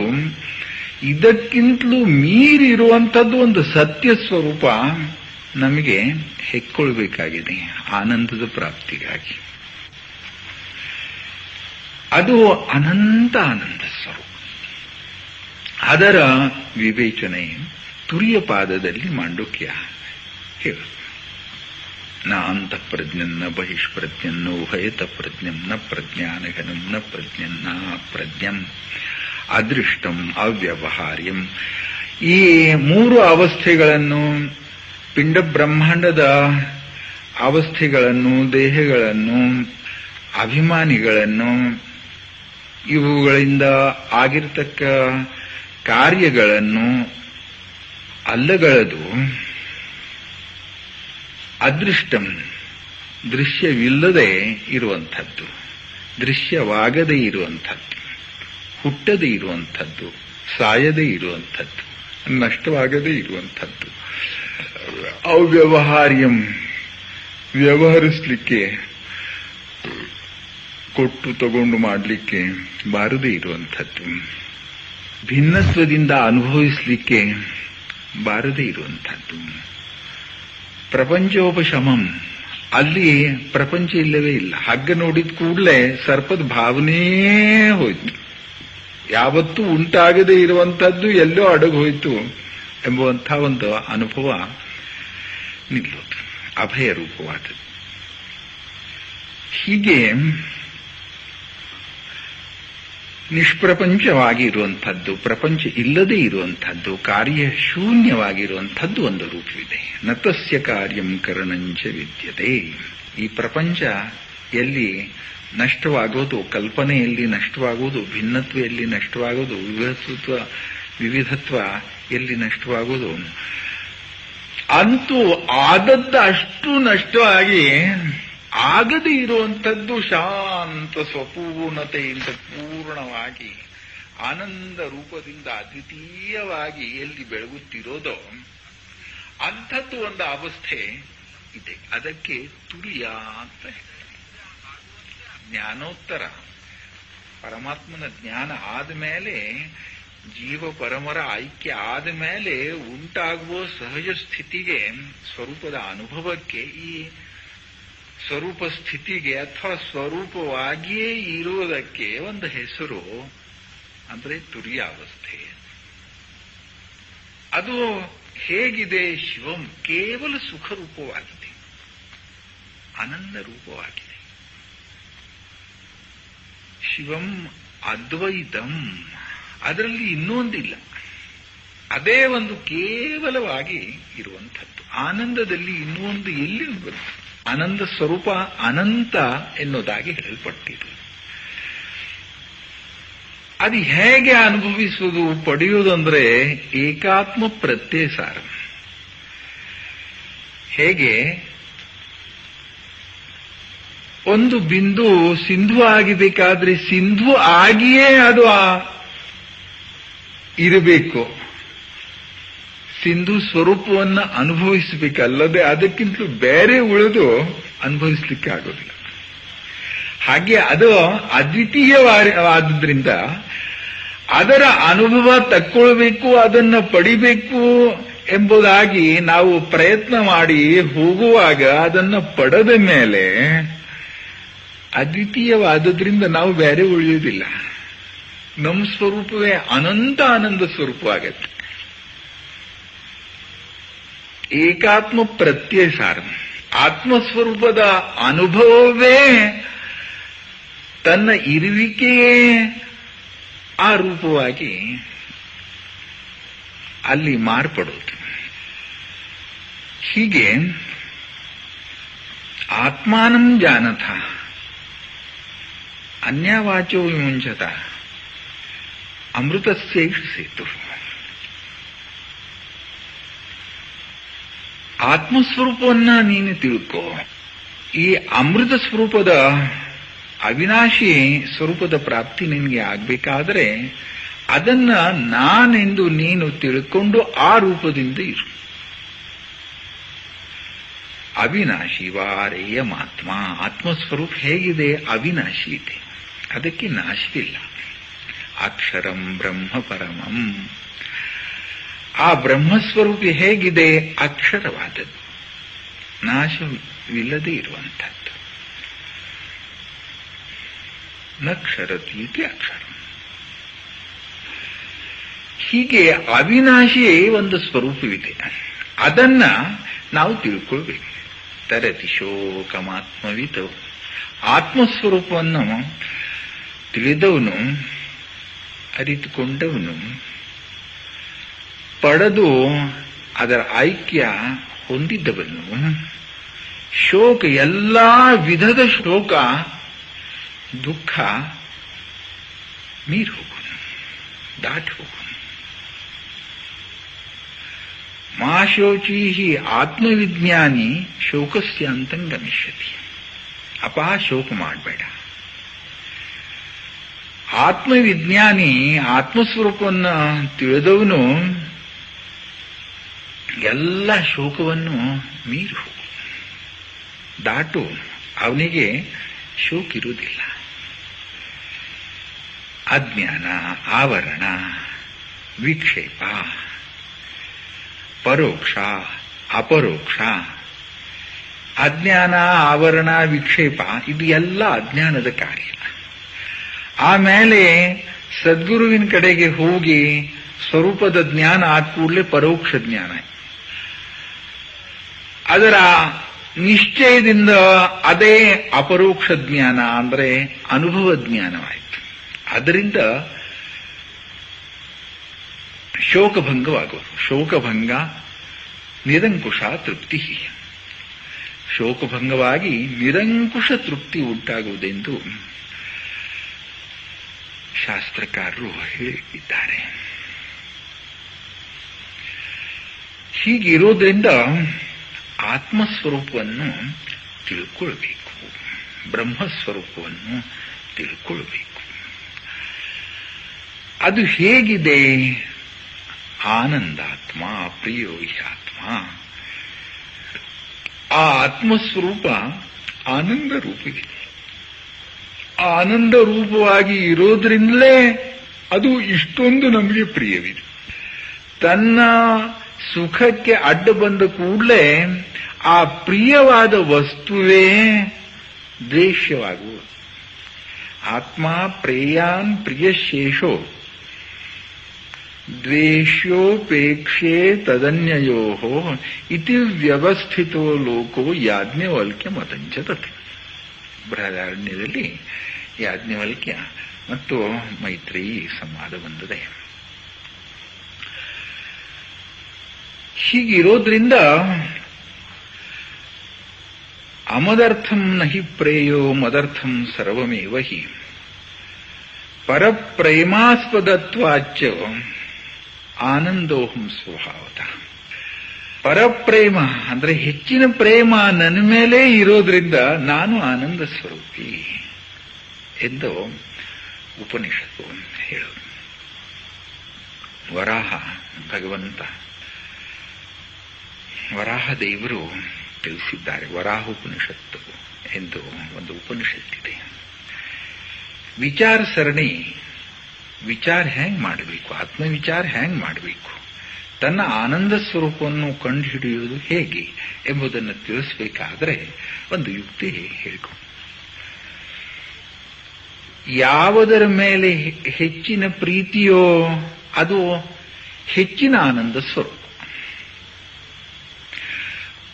ಇದಕ್ಕಿಂತಲೂ ಮೀರಿರುವಂಥದ್ದು ಒಂದು ಸತ್ಯ ಸ್ವರೂಪ ನಮಗೆ ಹೆಕ್ಕೊಳ್ಬೇಕಾಗಿದೆ ಆನಂದದ ಪ್ರಾಪ್ತಿಗಾಗಿ. ಅದು ಅನಂತ ಆನಂದ ಸ್ವರೂಪ. ಅದರ ವಿವೇಚನೆ ತುರಿಯ ಪಾದದಲ್ಲಿ ಮಾಂಡುಕ್ಯ ಹೇಳು. ನ ಅಂತಃಪ್ರಜ್ಞನ್ನ ಬಹಿಷ್ಪ್ರಜ್ಞನ್ನು ಉಭಯತ ಪ್ರಜ್ಞಂ ನ ಪ್ರಜ್ಞಾನಘನಂ ನ ಪ್ರಜ್ಞನ್ನ ಪ್ರಜ್ಞಂ ಅದೃಷ್ಟಂ ಅವ್ಯವಹಾರ್ಯಂ. ಈ ಮೂರು ಅವಸ್ಥೆಗಳನ್ನು, ಪಿಂಡ ಬ್ರಹ್ಮಾಂಡದ ಅವಸ್ಥೆಗಳನ್ನು, ದೇಹಗಳನ್ನು, ಅಭಿಮಾನಿಗಳನ್ನು, ಇವುಗಳಿಂದ ಆಗಿರತಕ್ಕ ಕಾರ್ಯಗಳನ್ನು ಅಲ್ಲಗಳದು. ಅದೃಷ್ಟಂ ದೃಶ್ಯವಿಲ್ಲದೆ ಇರುವಂಥದ್ದು, ದೃಶ್ಯವಾಗದೇ ಇರುವಂಥದ್ದು, ಹುಟ್ಟದೇ ಇರುವಂಥದ್ದು, ಸಾಯದೇ ಇರುವಂಥದ್ದು, ನಷ್ಟವಾಗದೇ ಇರುವಂಥದ್ದು. ಅವ್ಯವಹಾರ್ಯಂ ವ್ಯವಹರಿಸಲಿಕ್ಕೆ, ಕೊಟ್ಟು ತಗೊಂಡು ಮಾಡಲಿಕ್ಕೆ ಬಾರದೇ ಇರುವಂಥದ್ದು, ಭಿನ್ನತ್ವದಿಂದ ಅನುಭವಿಸಲಿಕ್ಕೆ ಬಾರದೇ ಇರುವಂಥದ್ದು. ಪ್ರಪಂಚೋಪಶಮಂ ಅಲ್ಲಿ ಪ್ರಪಂಚ ಇಲ್ಲವೇ ಇಲ್ಲ. ಹಗ್ಗ ನೋಡಿದ ಕೂಡಲೇ ಸರ್ಪದ ಭಾವನೆಯೇ ಹೋಯ್ತು. ಯಾವತ್ತೂ ಉಂಟಾಗದೇ ಇರುವಂಥದ್ದು ಎಲ್ಲೋ ಅಡಗು ಹೋಯ್ತು ಎಂಬುವಂಥ ಒಂದು ಅನುಭವ ನಿಲ್ಲೋದು, ಅಭಯ ರೂಪವಾದದ್ದು. ಹೀಗೆ ನಿಷ್ಪ್ರಪಂಚವಾಗಿ ಇರುವಂಥದ್ದು, ಪ್ರಪಂಚ ಇಲ್ಲದೇ ಇರುವಂಥದ್ದು, ಕಾರ್ಯ ಶೂನ್ಯವಾಗಿರುವಂಥದ್ದು ಒಂದು ರೂಪವಿದೆ. ನತಸ್ಯ ಕಾರ್ಯಂ ಕರಣಂಚ ವಿದ್ಯತೆ. ಈ ಪ್ರಪಂಚ ಎಲ್ಲಿ ನಷ್ಟವಾಗೋದು, ಕಲ್ಪನೆಯಲ್ಲಿ ನಷ್ಟವಾಗುವುದು, ಭಿನ್ನತ್ವ ಎಲ್ಲಿ ನಷ್ಟವಾಗೋದು, ವಿವಿಧತ್ವ ಎಲ್ಲಿ ನಷ್ಟವಾಗೋದು, ಅಂತೂ ಆದದ್ದು ಅಷ್ಟು ನಷ್ಟವಾಗಿ ಆಗದೇ ಇರುವಂಥದ್ದು ಶಾಂತ ಸ್ವಪೂರ್ಣತೆಯಿಂದ ಪೂರ್ಣವಾಗಿ ಆನಂದ ರೂಪದಿಂದ ಅದ್ವಿತೀಯವಾಗಿ ಎಲ್ಲಿ ಬೆಳಗುತ್ತಿರೋದೋ ಅಂಥದ್ದು ಒಂದು ಅವಸ್ಥೆ ಇದೆ. ಅದಕ್ಕೆ ತುರಿಯ ಅಂತ ಹೇಳ್ತಾರೆ. ಜ್ಞಾನೋತ್ತರ ಪರಮಾತ್ಮನ ಜ್ಞಾನ ಆದಮೇಲೆ, ಜೀವ ಪರಮರ ಐಕ್ಯ ಆದಮೇಲೆ ಉಂಟಾಗುವ ಸಹಜ ಸ್ಥಿತಿಗೆ, ಸ್ವರೂಪದ ಅನುಭವಕ್ಕೆ, ಈ ಸ್ವರೂಪ ಸ್ಥಿತಿಗೆ ಅಥವಾ ಸ್ವರೂಪವಾಗಿಯೇ ಇರುವುದಕ್ಕೆ ಒಂದು ಹೆಸರು ಅಂದ್ರೆ ತುರಿಯ ಅವಸ್ಥೆ. ಅದು ಹೇಗಿದೆ? ಶಿವಂ ಕೇವಲ ಸುಖ ರೂಪವಾಗಿದೆ, ಆನಂದ ರೂಪವಾಗಿದೆ. ಶಿವಂ ಅದ್ವೈತಂ, ಅದರಲ್ಲಿ ಇನ್ನೊಂದಿಲ್ಲ, ಅದೇ ಒಂದು ಕೇವಲವಾಗಿ ಇರುವಂಥದ್ದು. ಆನಂದದಲ್ಲಿ ಇನ್ನೊಂದು ಎಲ್ಲಿ ಬರುತ್ತೆ? ಆನಂದ ಸ್ವರೂಪ ಅನಂತ ಎನ್ನುವುದಾಗಿ ಹೇಳಲ್ಪಟ್ಟಿದೆ. ಅದು ಹೇಗೆ ಅನುಭವಿಸುವುದು, ಪಡೆಯುವುದಂದ್ರೆ ಏಕಾತ್ಮ ಪ್ರತ್ಯಯ ಸಾರ. ಹೇಗೆ ಒಂದು ಬಿಂದು ಸಿಂಧು ಆಗಬೇಕಾದ್ರೆ ಸಿಂಧು ಆಗಿಯೇ ಅದು ಇರಬೇಕು, ಸಿಂಧು ಸ್ವರೂಪವನ್ನು ಅನುಭವಿಸಬೇಕಲ್ಲದೆ ಅದಕ್ಕಿಂತಲೂ ಬೇರೆ ಉಳಿದು ಅನುಭವಿಸಲಿಕ್ಕೆ ಆಗೋದಿಲ್ಲ. ಹಾಗೆ ಅದು ಅದ್ವಿತೀಯವಾದ್ರಿಂದ ಅದರ ಅನುಭವ ತಕ್ಕೊಳ್ಬೇಕು, ಅದನ್ನು ಪಡಿಬೇಕು ಎಂಬುದಾಗಿ ನಾವು ಪ್ರಯತ್ನ ಮಾಡಿ ಹೋಗುವಾಗ ಅದನ್ನು ಪಡೆದ ಮೇಲೆ ಅದ್ವಿತೀಯವಾದದ್ರಿಂದ ನಾವು ಬೇರೆ ಉಳಿಯುವುದಿಲ್ಲ. ನಮ್ಮ ಸ್ವರೂಪವೇ ಅನಂತ ಆನಂದ ಸ್ವರೂಪವಾಗತ್ತೆ. ಏಕಾತ್ಮ ಪ್ರತ್ಯಯ ಸಾರ, ಆತ್ಮಸ್ವರೂಪದ ಅನುಭವವೇ ತನ್ನ ಇರುವಿಕೆಯೇ ಆ ರೂಪವಾಗಿ ಅಲ್ಲಿ ಮಾರ್ಪಡುವುದು. ಹೀಗೆ ಆತ್ಮಾನಂ ಜಾನಥ ಅನ್ಯವಾಚೋ ವಿಮುಂಚತ ಅಮೃತಸ್ಯೈಷ ಸೇತು. ಆತ್ಮಸ್ವರೂಪವನ್ನ ನೀನು ತಿಳ್ಕೋ. ಈ ಅಮೃತ ಸ್ವರೂಪದ ಅವಿನಾಶಿ ಸ್ವರೂಪದ ಪ್ರಾಪ್ತಿ ನಿನಗೆ ಆಗ್ಬೇಕಾದ್ರೆ ಅದನ್ನ ನಾನೆಂದು ನೀನು ತಿಳ್ಕೊಂಡು ಆ ರೂಪದಿಂದ ಇರು. ಅವಿನಾಶಿ ವಾರೇಯ ಮಾತ್ಮ, ಆತ್ಮಸ್ವರೂಪ ಹೇಗಿದೆ? ಅವಿನಾಶಿ ಇದೆ, ಅದಕ್ಕೆ ನಾಶವಿಲ್ಲ. ಅಕ್ಷರಂ ಬ್ರಹ್ಮ ಪರಮಂ, ಆ ಬ್ರಹ್ಮಸ್ವರೂಪ ಹೇಗಿದೆ? ಅಕ್ಷರವಾದದ್ದು, ನಾಶವಿಲ್ಲದೆ ಇರುವಂಥದ್ದು. ನಕ್ಷರತೀತಿ ಅಕ್ಷರ. ಹೀಗೆ ಅವಿನಾಶಿಯೇ ಒಂದು ಸ್ವರೂಪವಿದೆ, ಅದನ್ನ ನಾವು ತಿಳ್ಕೊಳ್ಬೇಕು. ತರತಿ ಶೋಕಮಾತ್ಮವಿತ, ಆತ್ಮಸ್ವರೂಪವನ್ನು ತಿಳಿದವನು, ಅರಿತುಕೊಂಡವನು, ಪಡೆದು ಅದರ ಐಕ್ಯ ಹೊಂದಿದ್ದವನು ಶೋಕ, ಎಲ್ಲಾ ವಿಧದ ಶೋಕ ದುಃಖ ಮೀರಿ ಹೋಗುನು, ದಾಟಿ ಹೋಗುನು. ಮಾ ಶೋಚೀ ಆತ್ಮವಿಜ್ಞಾನಿ ಶೋಕಸ್ಯಾಂತಂ ಗಮಿಷ್ಯತಿ. ಅಪ ಶೋಕ ಮಾಡಬೇಡ. ಆತ್ಮವಿಜ್ಞಾನಿ, ಆತ್ಮಸ್ವರೂಪವನ್ನು ತಿಳಿದವನು ಎಲ್ಲ ಶೋಕವನ್ನು ಮೀರಿ ಹೋಗು, ದಾಟು. ಅವನಿಗೆ ಶೋಕ ಇರುವುದಿಲ್ಲ. ಅಜ್ಞಾನ, ಆವರಣ, ವಿಕ್ಷೇಪ, ಪರೋಕ್ಷ, ಅಪರೋಕ್ಷ. ಅಜ್ಞಾನ, ಆವರಣ, ವಿಕ್ಷೇಪ ಇದು ಎಲ್ಲ ಅಜ್ಞಾನದ ಕಾರ್ಯ. ಆಮೇಲೆ ಸದ್ಗುರುವಿನ ಕಡೆಗೆ ಹೋಗಿ ಸ್ವರೂಪದ ಜ್ಞಾನ ಆದ ಕೂಡಲೇ ಪರೋಕ್ಷ ಜ್ಞಾನ. ಅದರ ನಿಶ್ಚಯದಿಂದ ಅದೇ ಅಪರೋಕ್ಷ ಜ್ಞಾನ ಅಂದ್ರೆ ಅನುಭವ ಜ್ಞಾನವಾಯಿತು. ಅದರಿಂದ ಶೋಕಭಂಗವಾಗುವುದು. ಶೋಕಭಂಗ ನಿರಂಕುಶ ತೃಪ್ತಿ. ಶೋಕಭಂಗವಾಗಿ ನಿರಂಕುಶ ತೃಪ್ತಿ ಉಂಟಾಗುವುದೆಂದು ಶಾಸ್ತ್ರಕಾರರು ಹೇಳಿದ್ದಾರೆ. ಹೀಗಿರೋದ್ರಿಂದ ಆತ್ಮಸ್ವರೂಪವನ್ನು ತಿಳ್ಕೊಳ್ಬೇಕು, ಬ್ರಹ್ಮಸ್ವರೂಪವನ್ನು ತಿಳ್ಕೊಳ್ಬೇಕು. ಅದು ಹೇಗಿದೆ? ಆನಂದಾತ್ಮ, ಪ್ರಿಯೋ ಹ್ಯಾತ್ಮ. ಆ ಆತ್ಮಸ್ವರೂಪ ಆನಂದ ರೂಪವಿದೆ. ಆನಂದ ರೂಪವಾಗಿ ಇರೋದ್ರಿಂದಲೇ ಅದು ಇಷ್ಟೊಂದು ನಮಗೆ ಪ್ರಿಯವಿದೆ. ತನ್ನ ಸುಖಕ್ಕೆ ಅಡ್ಡ ಬಂದ ಕೂಡಲೇ ಆ ಪ್ರಿಯವಾದ ವಸ್ತುವೇ ದ್ವೇಷ್ಯವಾಗುವುದು. ಆತ್ಮ ಪ್ರೇಯಾನ್ ಪ್ರಿಯಶೇಷೋ ದ್ವೇಷ್ಯೋಪೇಕ್ಷೆ ತದನ್ಯಯೋ ಇತಿ ವ್ಯವಸ್ಥಿತೋ ಲೋಕೋ ಯಾಜ್ಞವಲ್ಕ್ಯ ಮತಂಚತತ್. ಬೃಹದಾರಣ್ಯದಲ್ಲಿ ಯಾಜ್ಞವಲ್ಕ್ಯ ಮತ್ತು ಮೈತ್ರೇಯಿ ಸಂವಾದ ಬಂದಿದೆ. ಹೀಗಿರೋದ್ರಿಂದ ಅಮದರ್ಥಂ ನಹಿ ಪ್ರೇಯೋ ಮದರ್ಥಂ ಸರ್ವಮೇವ ಹಿ ಪರಪ್ರೇಮಾಸ್ಪದತ್ವಾಚ್ಚ ಆನಂದೋಹಂ ಸ್ವಭಾವತಃ. ಪರಪ್ರೇಮ ಅಂದ್ರೆ ಹೆಚ್ಚಿನ ಪ್ರೇಮ ನನ್ನ ಮೇಲೆ ಇರೋದ್ರಿಂದ ನಾನು ಆನಂದ ಸ್ವರೂಪಿ ಎಂದು ಉಪನಿಷತ್ತು ಹೇಳೋದು. ವರಾಹ ಭಗವಂತ, ವರಾಹ ದೇವರು ತಿಳಿಸಿದ್ದಾರೆ. ವರಾಹ ಉಪನಿಷತ್ತು ಎಂದು ಒಂದು ಉಪನಿಷತ್ತಿದೆ. ವಿಚಾರ ಸರಣಿ, ವಿಚಾರ ಹೆಂಗ್ ಮಾಡಬೇಕು, ಆತ್ಮವಿಚಾರ ಹೆಂಗ್ ಮಾಡಬೇಕು, ತನ್ನ ಆನಂದ ಸ್ವರೂಪವನ್ನು ಕಂಡುಹಿಡಿಯುವುದು ಹೇಗೆ ಎಂಬುದನ್ನು ತಿಳಿಸಬೇಕಾದ್ರೆ ಒಂದು ಯುಕ್ತಿ ಹೇಳಿಕೊಂಡು, ಯಾವುದರ ಮೇಲೆ ಹೆಚ್ಚಿನ ಪ್ರೀತಿಯೋ ಅದು ಹೆಚ್ಚಿನ ಆನಂದ ಸ್ವರೂಪ.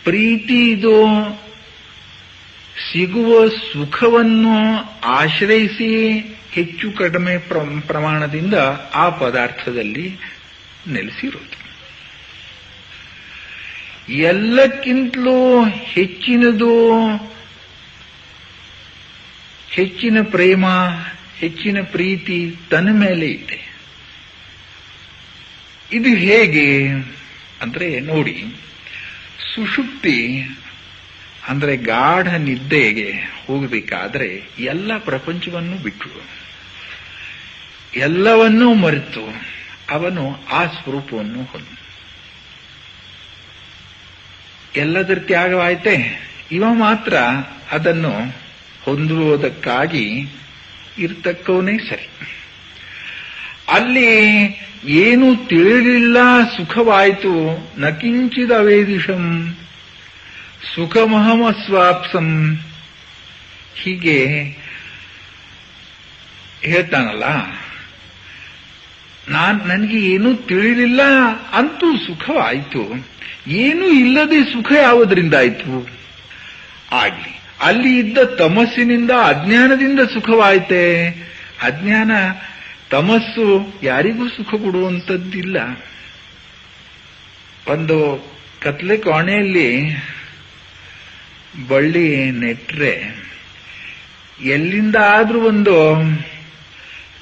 ಪ್ರೀತಿದು ಸಿಗುವ ಸುಖವನ್ನು ಆಶ್ರಯಿಸಿ ಹೆಚ್ಚು ಕಡಿಮೆ ಪ್ರಮಾಣದಿಂದ ಆ ಪದಾರ್ಥದಲ್ಲಿ ನೆಲೆಸಿರುವುದು. ಎಲ್ಲಕ್ಕಿಂತಲೂ ಹೆಚ್ಚಿನದು, ಹೆಚ್ಚಿನ ಪ್ರೇಮ, ಹೆಚ್ಚಿನ ಪ್ರೀತಿ ತನ್ನ ಮೇಲೆ ಇದೆ. ಇದು ಹೇಗೆ ಅಂದ್ರೆ ನೋಡಿ, ಸುಷುಪ್ತಿ ಅಂದ್ರೆ ಗಾಢ ನಿದ್ದೆಗೆ ಹೋಗಬೇಕಾದ್ರೆ ಎಲ್ಲ ಪ್ರಪಂಚವನ್ನು ಬಿಟ್ಟು ಎಲ್ಲವನ್ನೂ ಮರೆತು ಅವನು ಆ ಸ್ವರೂಪವನ್ನು ಹೊಂದ. ಎಲ್ಲದರ ತ್ಯಾಗವಾಯ್ತೆ, ಇವ ಮಾತ್ರ ಅದನ್ನು ಹೊಂದುವುದಕ್ಕಾಗಿ ಇರ್ತಕ್ಕವನೇ ಸರಿ. ಅಲ್ಲಿ ಏನು ತಿಳಿಲಿಲ್ಲ, ಸುಖವಾಯಿತು. ನಕಿಂಚಿದ ವೇದಿಷಂ ಸುಖಮಹಮಸ್ವಾಪ್ಸಂ ಹೀಗೆ ಹೇಳ್ತಾನಲ್ಲ. ನನಗೆ ಏನೂ ತಿಳಿಲಿಲ್ಲ, ಅಂತೂ ಸುಖವಾಯಿತು. ಏನೂ ಇಲ್ಲದೆ ಸುಖ ಯಾವುದರಿಂದ ಆಯಿತು? ಆಗ್ಲಿ, ಅಲ್ಲಿ ಇದ್ದ ತಮಸ್ಸಿನಿಂದ, ಅಜ್ಞಾನದಿಂದ ಸುಖವಾಯಿತೆ. ಅಜ್ಞಾನ, ತಮಸ್ಸು ಯಾರಿಗೂ ಸುಖ ಕೊಡುವಂಥದ್ದಿಲ್ಲ. ಒಂದು ಕತ್ಲೆ ಕೋಣೆಯಲ್ಲಿ ಬಳ್ಳಿ ನೆಟ್ರೆ ಎಲ್ಲಿಂದ ಆದ್ರೂ ಒಂದು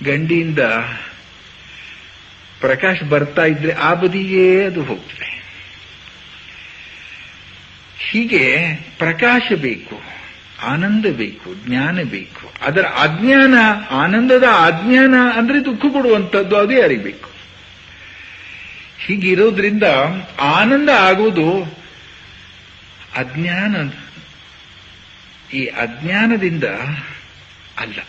ಗಂಡಿಯಿಂದ ಪ್ರಕಾಶ ಬರ್ತಾ ಇದ್ರೆ ಆ ಬದಿಗೆ ಅದು ಹೋಗ್ತದೆ. ಹೀಗೆ ಪ್ರಕಾಶ ಬೇಕು, ಆನಂದ ಬೇಕು, ಜ್ಞಾನ ಬೇಕು. ಅದರ ಅಜ್ಞಾನ, ಆನಂದದ ಅಜ್ಞಾನ ಅಂದ್ರೆ ದುಃಖ ಕೊಡುವಂಥದ್ದು, ಅದೇ ಅರಿಬೇಕು. ಹೀಗಿರೋದ್ರಿಂದ ಆನಂದ ಆಗುವುದು ಅಜ್ಞಾನ, ಈ ಅಜ್ಞಾನದಿಂದ ಅಲ್ಲ.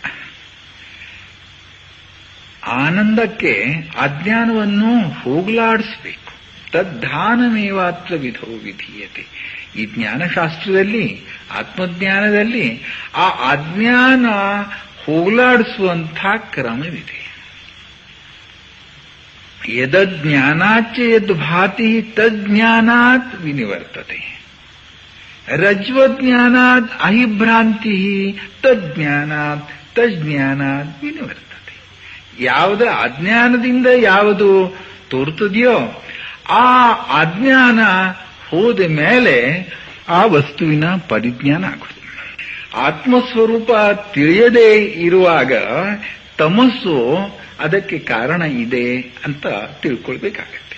ಆನಂದಕ್ಕೆ ಅಜ್ಞಾನವನ್ನು ಹೋಗಲಾಡಿಸಬೇಕು. ತದ್ಧಾನಮೇವಾತ್ರ ವಿಧೋ ವಿಧೀಯತೆ. ಈ ಜ್ಞಾನಶಾಸ್ತ್ರದಲ್ಲಿ, ಆತ್ಮಜ್ಞಾನದಲ್ಲಿ ಆ ಅಜ್ಞಾನ ಹೋಗಲಾಡಿಸುವಂಥ ಕ್ರಮವಿದೆ. ಯದಜ್ಞಾನಾಚ್ಚ ಯದ್ ಭಾತಿ ತಜ್ಞಾನಾತ್ ವಿನಿವರ್ತತೆ. ರಜ್ವಜ್ಞಾನಾತ್ ಅಹಿಭ್ರಾಂತಿ ತಜ್ಞಾನಾತ್ ತಜ್ಞಾನಾತ್ ವಿನಿವರ್ತತೆ. ಯಾವುದರ ಅಜ್ಞಾನದಿಂದ ಯಾವುದು ತೋರ್ತದೆಯೋ ಆ ಅಜ್ಞಾನ ಹೋದ ಮೇಲೆ ಆ ವಸ್ತುವಿನ ಪರಿಜ್ಞಾನ ಆಗುವುದು. ಆತ್ಮಸ್ವರೂಪ ತಿಳಿಯದೇ ಇರುವಾಗ ತಮಸ್ಸು ಅದಕ್ಕೆ ಕಾರಣ ಇದೆ ಅಂತ ತಿಳ್ಕೊಳ್ಬೇಕಾಗತ್ತೆ.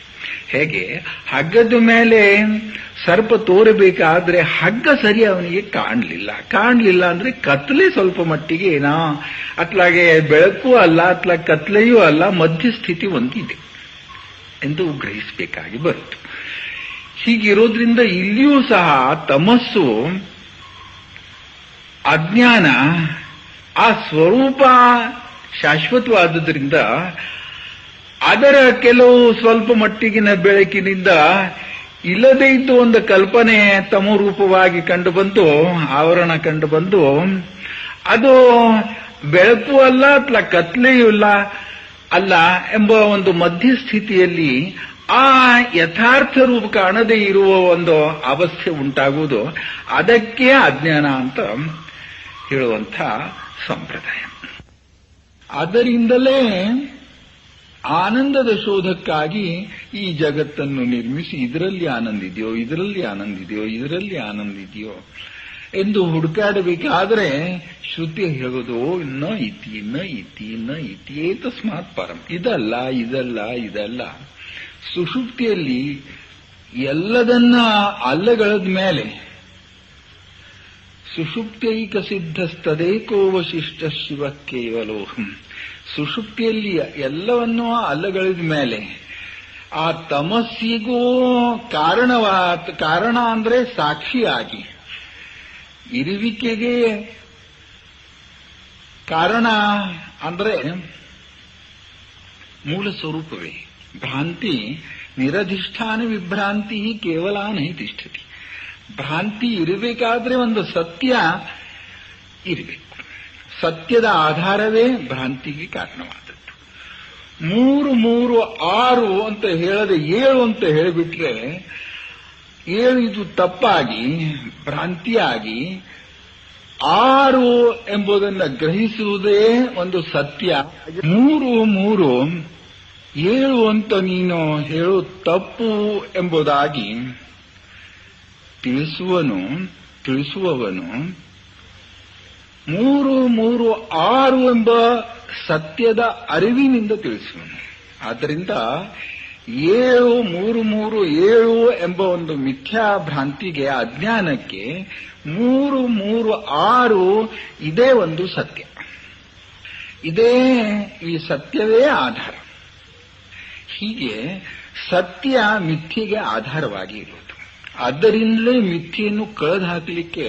ಹೇಗೆ ಹಗ್ಗದ ಮೇಲೆ ಸರ್ಪ ತೋರಬೇಕಾದ್ರೆ ಹಗ್ಗ ಸರಿ ಅವನಿಗೆ ಕಾಣಲಿಲ್ಲ ಅಂದ್ರೆ ಕತ್ಲೆ ಸ್ವಲ್ಪ ಮಟ್ಟಿಗೆ ಏನಾ, ಅತ್ಲಾಗೆ ಬೆಳಕು ಅಲ್ಲ, ಅತ್ಲ ಕತ್ಲೆಯೂ ಅಲ್ಲ, ಮಧ್ಯಸ್ಥಿತಿ ಒಂದಿದೆ ಎಂದು ಗ್ರಹಿಸಬೇಕಾಗಿ ಬರುತ್ತೆ. ಹೀಗಿರೋದ್ರಿಂದ ಇಲ್ಲಿಯೂ ಸಹ ತಮಸ್ಸು, ಅಜ್ಞಾನ, ಆ ಸ್ವರೂಪ ಶಾಶ್ವತವಾದುದರಿಂದ ಅದರ ಕೆಲವು ಸ್ವಲ್ಪ ಮಟ್ಟಿಗಿನ ಬೆಳಕಿನಿಂದ ಇಲ್ಲದೇ ಇದ್ದು ಒಂದು ಕಲ್ಪನೆ ತಮೋ ರೂಪವಾಗಿ ಕಂಡುಬಂದು, ಆವರಣ ಕಂಡುಬಂದು, ಅದು ಬೆಳಕು ಅಲ್ಲ ಅಥವಾ ಕತ್ಲೆಯೂ ಅಲ್ಲ ಎಂಬ ಒಂದು ಮಧ್ಯಸ್ಥಿತಿಯಲ್ಲಿ ಆ ಯಥಾರ್ಥ ರೂಪ ಕಾಣದೇ ಇರುವ ಒಂದು ಅವಸ್ಥೆ ಉಂಟಾಗುವುದು. ಅದಕ್ಕೆ ಅಜ್ಞಾನ ಅಂತ ಹೇಳುವಂಥ ಸಂಪ್ರದಾಯ. ಅದರಿಂದಲೇ ಆನಂದದ ಶೋಧಕ್ಕಾಗಿ ಈ ಜಗತ್ತನ್ನು ನಿರ್ಮಿಸಿ ಇದರಲ್ಲಿ ಆನಂದಿದೆಯೋ, ಇದರಲ್ಲಿ ಆನಂದಿದೆಯೋ, ಇದರಲ್ಲಿ ಆನಂದಿದೆಯೋ ಎಂದು ಹುಡುಕಾಡಬೇಕಾದ್ರೆ ಶ್ರುತಿ ಹೇಳೋದು ನ ಇತಿ ನ ಇತಿ ನ ಇತಿ ತಸ್ಮಾತ್ ಪರಂ. ಇದಲ್ಲ. ಸುಷುಪ್ತಿಯಲ್ಲಿ ಎಲ್ಲದನ್ನ ಅಲ್ಲಗಳದ ಮೇಲೆ ಸುಷುಪ್ತೈಕ ಸಿದ್ಧಸ್ತದೇಕೋವಶಿಷ್ಟ ಶಿವ ಕೇವಲೋಹಂ. ಸುಷುಪ್ತಿಯಲ್ಲಿ ಎಲ್ಲವನ್ನೂ ಅಲ್ಲಗಳಿದ ಮೇಲೆ ಆ ತಮಸ್ಸಿಗೂ ಕಾರಣ ಅಂದ್ರೆ ಸಾಕ್ಷಿಯಾಗಿ ಇರುವಿಕೆಗೆ ಕಾರಣ ಅಂದ್ರೆ ಮೂಲ ಸ್ವರೂಪವೇ. ಭ್ರಾಂತಿ ನಿರಧಿಷ್ಠಾನ ವಿಭ್ರಾಂತಿ ಕೇವಲ ನೈತಿಷ್ಠತಿ. ಭ್ರಾಂತಿ ಇರಬೇಕಾದ್ರೆ ಒಂದು ಸತ್ಯ ಇರಬೇಕು. ಸತ್ಯದ ಆಧಾರವೇ ಭ್ರಾಂತಿಗೆ ಕಾರಣವಾದದ್ದು. 3 3 6 ಅಂತ ಹೇಳದೆ 7 ಅಂತ ಹೇಳಿಬಿಟ್ರೆ 7 ಇದು ತಪ್ಪಾಗಿ ಭ್ರಾಂತಿಯಾಗಿ 6 ಎಂಬುದನ್ನು ಗ್ರಹಿಸುವುದೇ ಒಂದು ಸತ್ಯ. 3 3 7 ಅಂತ ನೀನು ಹೇಳು ತಪ್ಪು ಎಂಬುದಾಗಿ ತಿಳಿಸುವವನು 3 3 6 ಎಂಬ ಸತ್ಯದ ಅರಿವಿನಿಂದ ತಿಳಿಸುವನು. ಆದ್ದರಿಂದ 7 3 3 7 ಎಂಬ ಒಂದು ಮಿಥ್ಯಾ ಭ್ರಾಂತಿಗೆ, ಅಜ್ಞಾನಕ್ಕೆ 3 3 6 ಇದೇ ಒಂದು ಸತ್ಯ. ಇದೇ ಈ ಸತ್ಯವೇ ಆಧಾರ. ಹೀಗೆ ಸತ್ಯ ಮಿಥ್ಯೆಗೆ ಆಧಾರವಾಗಿ ಇರುವುದು. ಆದ್ದರಿಂದಲೇ ಮಿಥ್ಯೆಯನ್ನು ಕಳೆದು ಹಾಕಲಿಕ್ಕೆ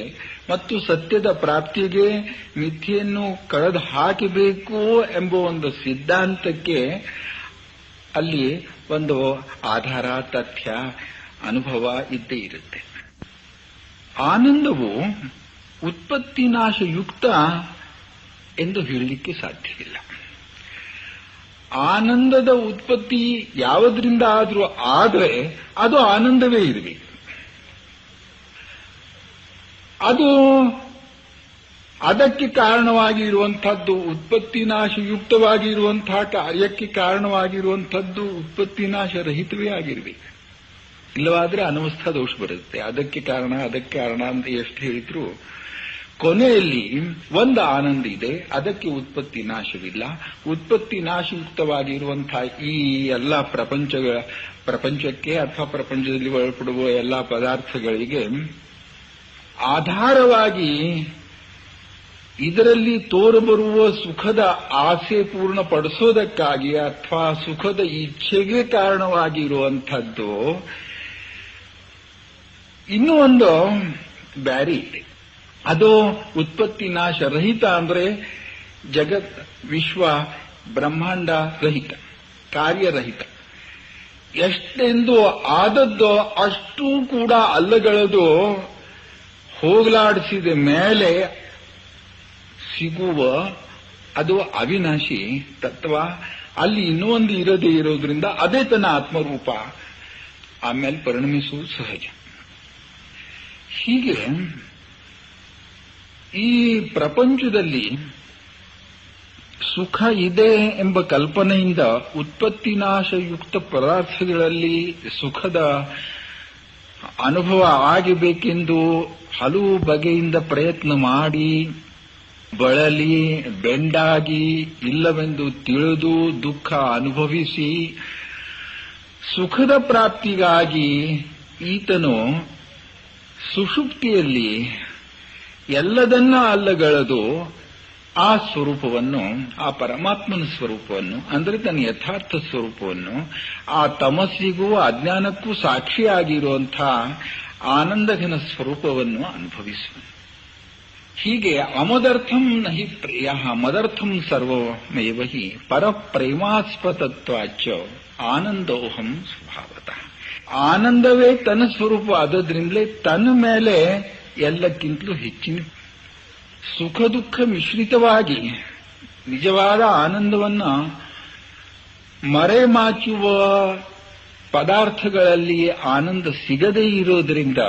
ಮತ್ತು ಸತ್ಯದ ಪ್ರಾಪ್ತಿಗೆ ಮಿಥ್ಯೆಯನ್ನು ಕಳೆದು ಹಾಕಬೇಕು ಎಂಬ ಒಂದು ಸಿದ್ಧಾಂತಕ್ಕೆ ಅಲ್ಲಿ ಒಂದು ಆಧಾರ, ತಥ್ಯ, ಅನುಭವ ಇದ್ದೇ ಇರುತ್ತೆ. ಆನಂದವು ಉತ್ಪತ್ತಿನಾಶಯುಕ್ತ ಎಂದು ಹೇಳಲಿಕ್ಕೆ ಸಾಧ್ಯವಿಲ್ಲ. ಆನಂದದ ಉತ್ಪತ್ತಿ ಯಾವುದರಿಂದ ಆದರೂ ಆದರೆ ಅದು ಆನಂದವೇ ಇರಬೇಕು. ಅದು ಅದಕ್ಕೆ ಕಾರಣವಾಗಿ ಇರುವಂತಹದ್ದು, ಉತ್ಪತ್ತಿನಾಶಯುಕ್ತವಾಗಿ ಇರುವಂತಹ ಕಾರ್ಯಕ್ಕೆ ಕಾರಣವಾಗಿರುವಂಥದ್ದು ಉತ್ಪತ್ತಿನಾಶರಹಿತವೇ ಆಗಿರಬೇಕು. ಇಲ್ಲವಾದ್ರೆ ಅನವಸ್ಥಾ ದೋಷ ಬರುತ್ತೆ. ಅದಕ್ಕೆ ಕಾರಣ ಅಂತ ಎಷ್ಟು ಹೇಳಿದ್ರು ಕೊನೆಯಲ್ಲಿ ಒಂದು ಆನಂದ ಇದೆ, ಅದಕ್ಕೆ ಉತ್ಪತ್ತಿ ನಾಶವಿಲ್ಲ. ಉತ್ಪತ್ತಿ ನಾಶಯುಕ್ತವಾಗಿರುವಂತಹ ಈ ಎಲ್ಲ ಪ್ರಪಂಚಕ್ಕೆ ಅಥವಾ ಪ್ರಪಂಚದಲ್ಲಿ ಒಳಪಡುವ ಎಲ್ಲ ಪದಾರ್ಥಗಳಿಗೆ ಆಧಾರವಾಗಿ ಇದರಲ್ಲಿ ತೋರಬರುವ ಸುಖದ ಆಸೆ ಪೂರ್ಣಪಡಿಸೋದಕ್ಕಾಗಿ ಅಥವಾ ಸುಖದ ಇಚ್ಛೆಗೆ ಕಾರಣವಾಗಿರುವಂಥದ್ದು ಇನ್ನೂ ಒಂದು ಬ್ಯಾರಿ ಇದೆ. ಅದು ಉತ್ಪತ್ತಿ ನಾಶ ರಹಿತ, ಅಂದ್ರೆ ಜಗತ್, ವಿಶ್ವ, ಬ್ರಹ್ಮಾಂಡ ರಹಿತ, ಕಾರ್ಯರಹಿತ. ಎಷ್ಟೆಂದು ಆದದ್ದು ಅಷ್ಟೂ ಕೂಡ ಅಲ್ಲಗಳದು ಹೋಗಲಾಡಿಸಿದ ಮೇಲೆ ಸಿಗುವ ಅದು ಅವಿನಾಶಿ ತತ್ವ. ಅಲ್ಲಿ ಇನ್ನೂ ಒಂದು ಇರದೇ ಇರೋದ್ರಿಂದ ಅದೇ ತನ್ನ ಆತ್ಮರೂಪ ಆಮೇಲೆ ಪರಿಣಮಿಸುವುದು ಸಹಜ. ಹೀಗೆ ಈ ಪ್ರಪಂಚದಲ್ಲಿ ಸುಖ ಇದೆ ಎಂಬ ಕಲ್ಪನೆಯಿಂದ ಉತ್ಪತ್ತಿನಾಶಯುಕ್ತ ಪದಾರ್ಥಗಳಲ್ಲಿ ಸುಖದ ಅನುಭವ ಆಗಬೇಕೆಂದು ಹಲವು ಬಗೆಯಿಂದ ಪ್ರಯತ್ನ ಮಾಡಿ ಬಳಲಿ ಬೆಂಡಾಗಿ ಇಲ್ಲವೆಂದು ತಿಳಿದು ದುಃಖ ಅನುಭವಿಸಿ ಸುಖದ ಪ್ರಾಪ್ತಿಗಾಗಿ ಈತನು ಸುಷುಪ್ತಿಯಲ್ಲಿ ಎಲ್ಲದನ್ನ ಅಲ್ಲಗಳೆದು ಆ ಸ್ವರೂಪವನ್ನು, ಆ ಪರಮಾತ್ಮನ ಸ್ವರೂಪವನ್ನು, ಅಂದರೆ ತನ್ನ ಯಥಾರ್ಥ ಸ್ವರೂಪವನ್ನು, ಆ ತಮಸ್ಸಿಗೂ ಅಜ್ಞಾನಕ್ಕೂ ಸಾಕ್ಷಿಯಾಗಿರುವಂತಹ ಆನಂದಘನ ಸ್ವರೂಪವನ್ನು ಅನುಭವಿಸುವನು. ಹೀಗೆ ಅಮದರ್ಥಂ ನಹಿ ಪ್ರಿಯ ಮದರ್ಥಂ ಸರ್ವಮೇವ ಹಿ ಪರಪ್ರೇಮಾಸ್ಪದತ್ವಾಚ ಆನಂದೋಹಂ ಸ್ವಭಾವತಃ. ಆನಂದವೇ ತನ್ನ ಸ್ವರೂಪ ಆದದ್ರಿಂದಲೇ ತನ್ನ ಮೇಲೆ ಎಲ್ಲಕ್ಕಿಂತಲೂ ಹೆಚ್ಚಿನ ಸುಖ ದುಃಖ ಮಿಶ್ರಿತವಾಗಿ ನಿಜವಾದ ಆನಂದವನ್ನ ಮರೆಮಾಚುವ ಪದಾರ್ಥಗಳಲ್ಲಿ ಆನಂದ ಸಿಗದೇ ಇರೋದ್ರಿಂದ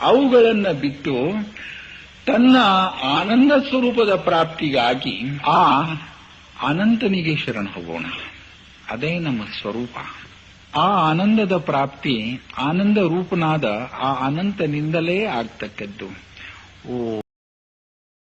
ಅವುಗಳನ್ನು ಬಿಟ್ಟು ತನ್ನ ಆನಂದ ಸ್ವರೂಪದ ಪ್ರಾಪ್ತಿಗಾಗಿ ಆ ಅನಂತನಿಗೆ ಶರಣ ಹೋಗೋಣ. ಅದೇ ನಮ್ಮ ಸ್ವರೂಪ. ಆ ಆನಂದದ ಪ್ರಾಪ್ತಿ ಆನಂದ ರೂಪನಾದ ಆ ಅನಂತನಿಂದಲೇ ಆಗ್ತಕ್ಕದ್ದು. ಓ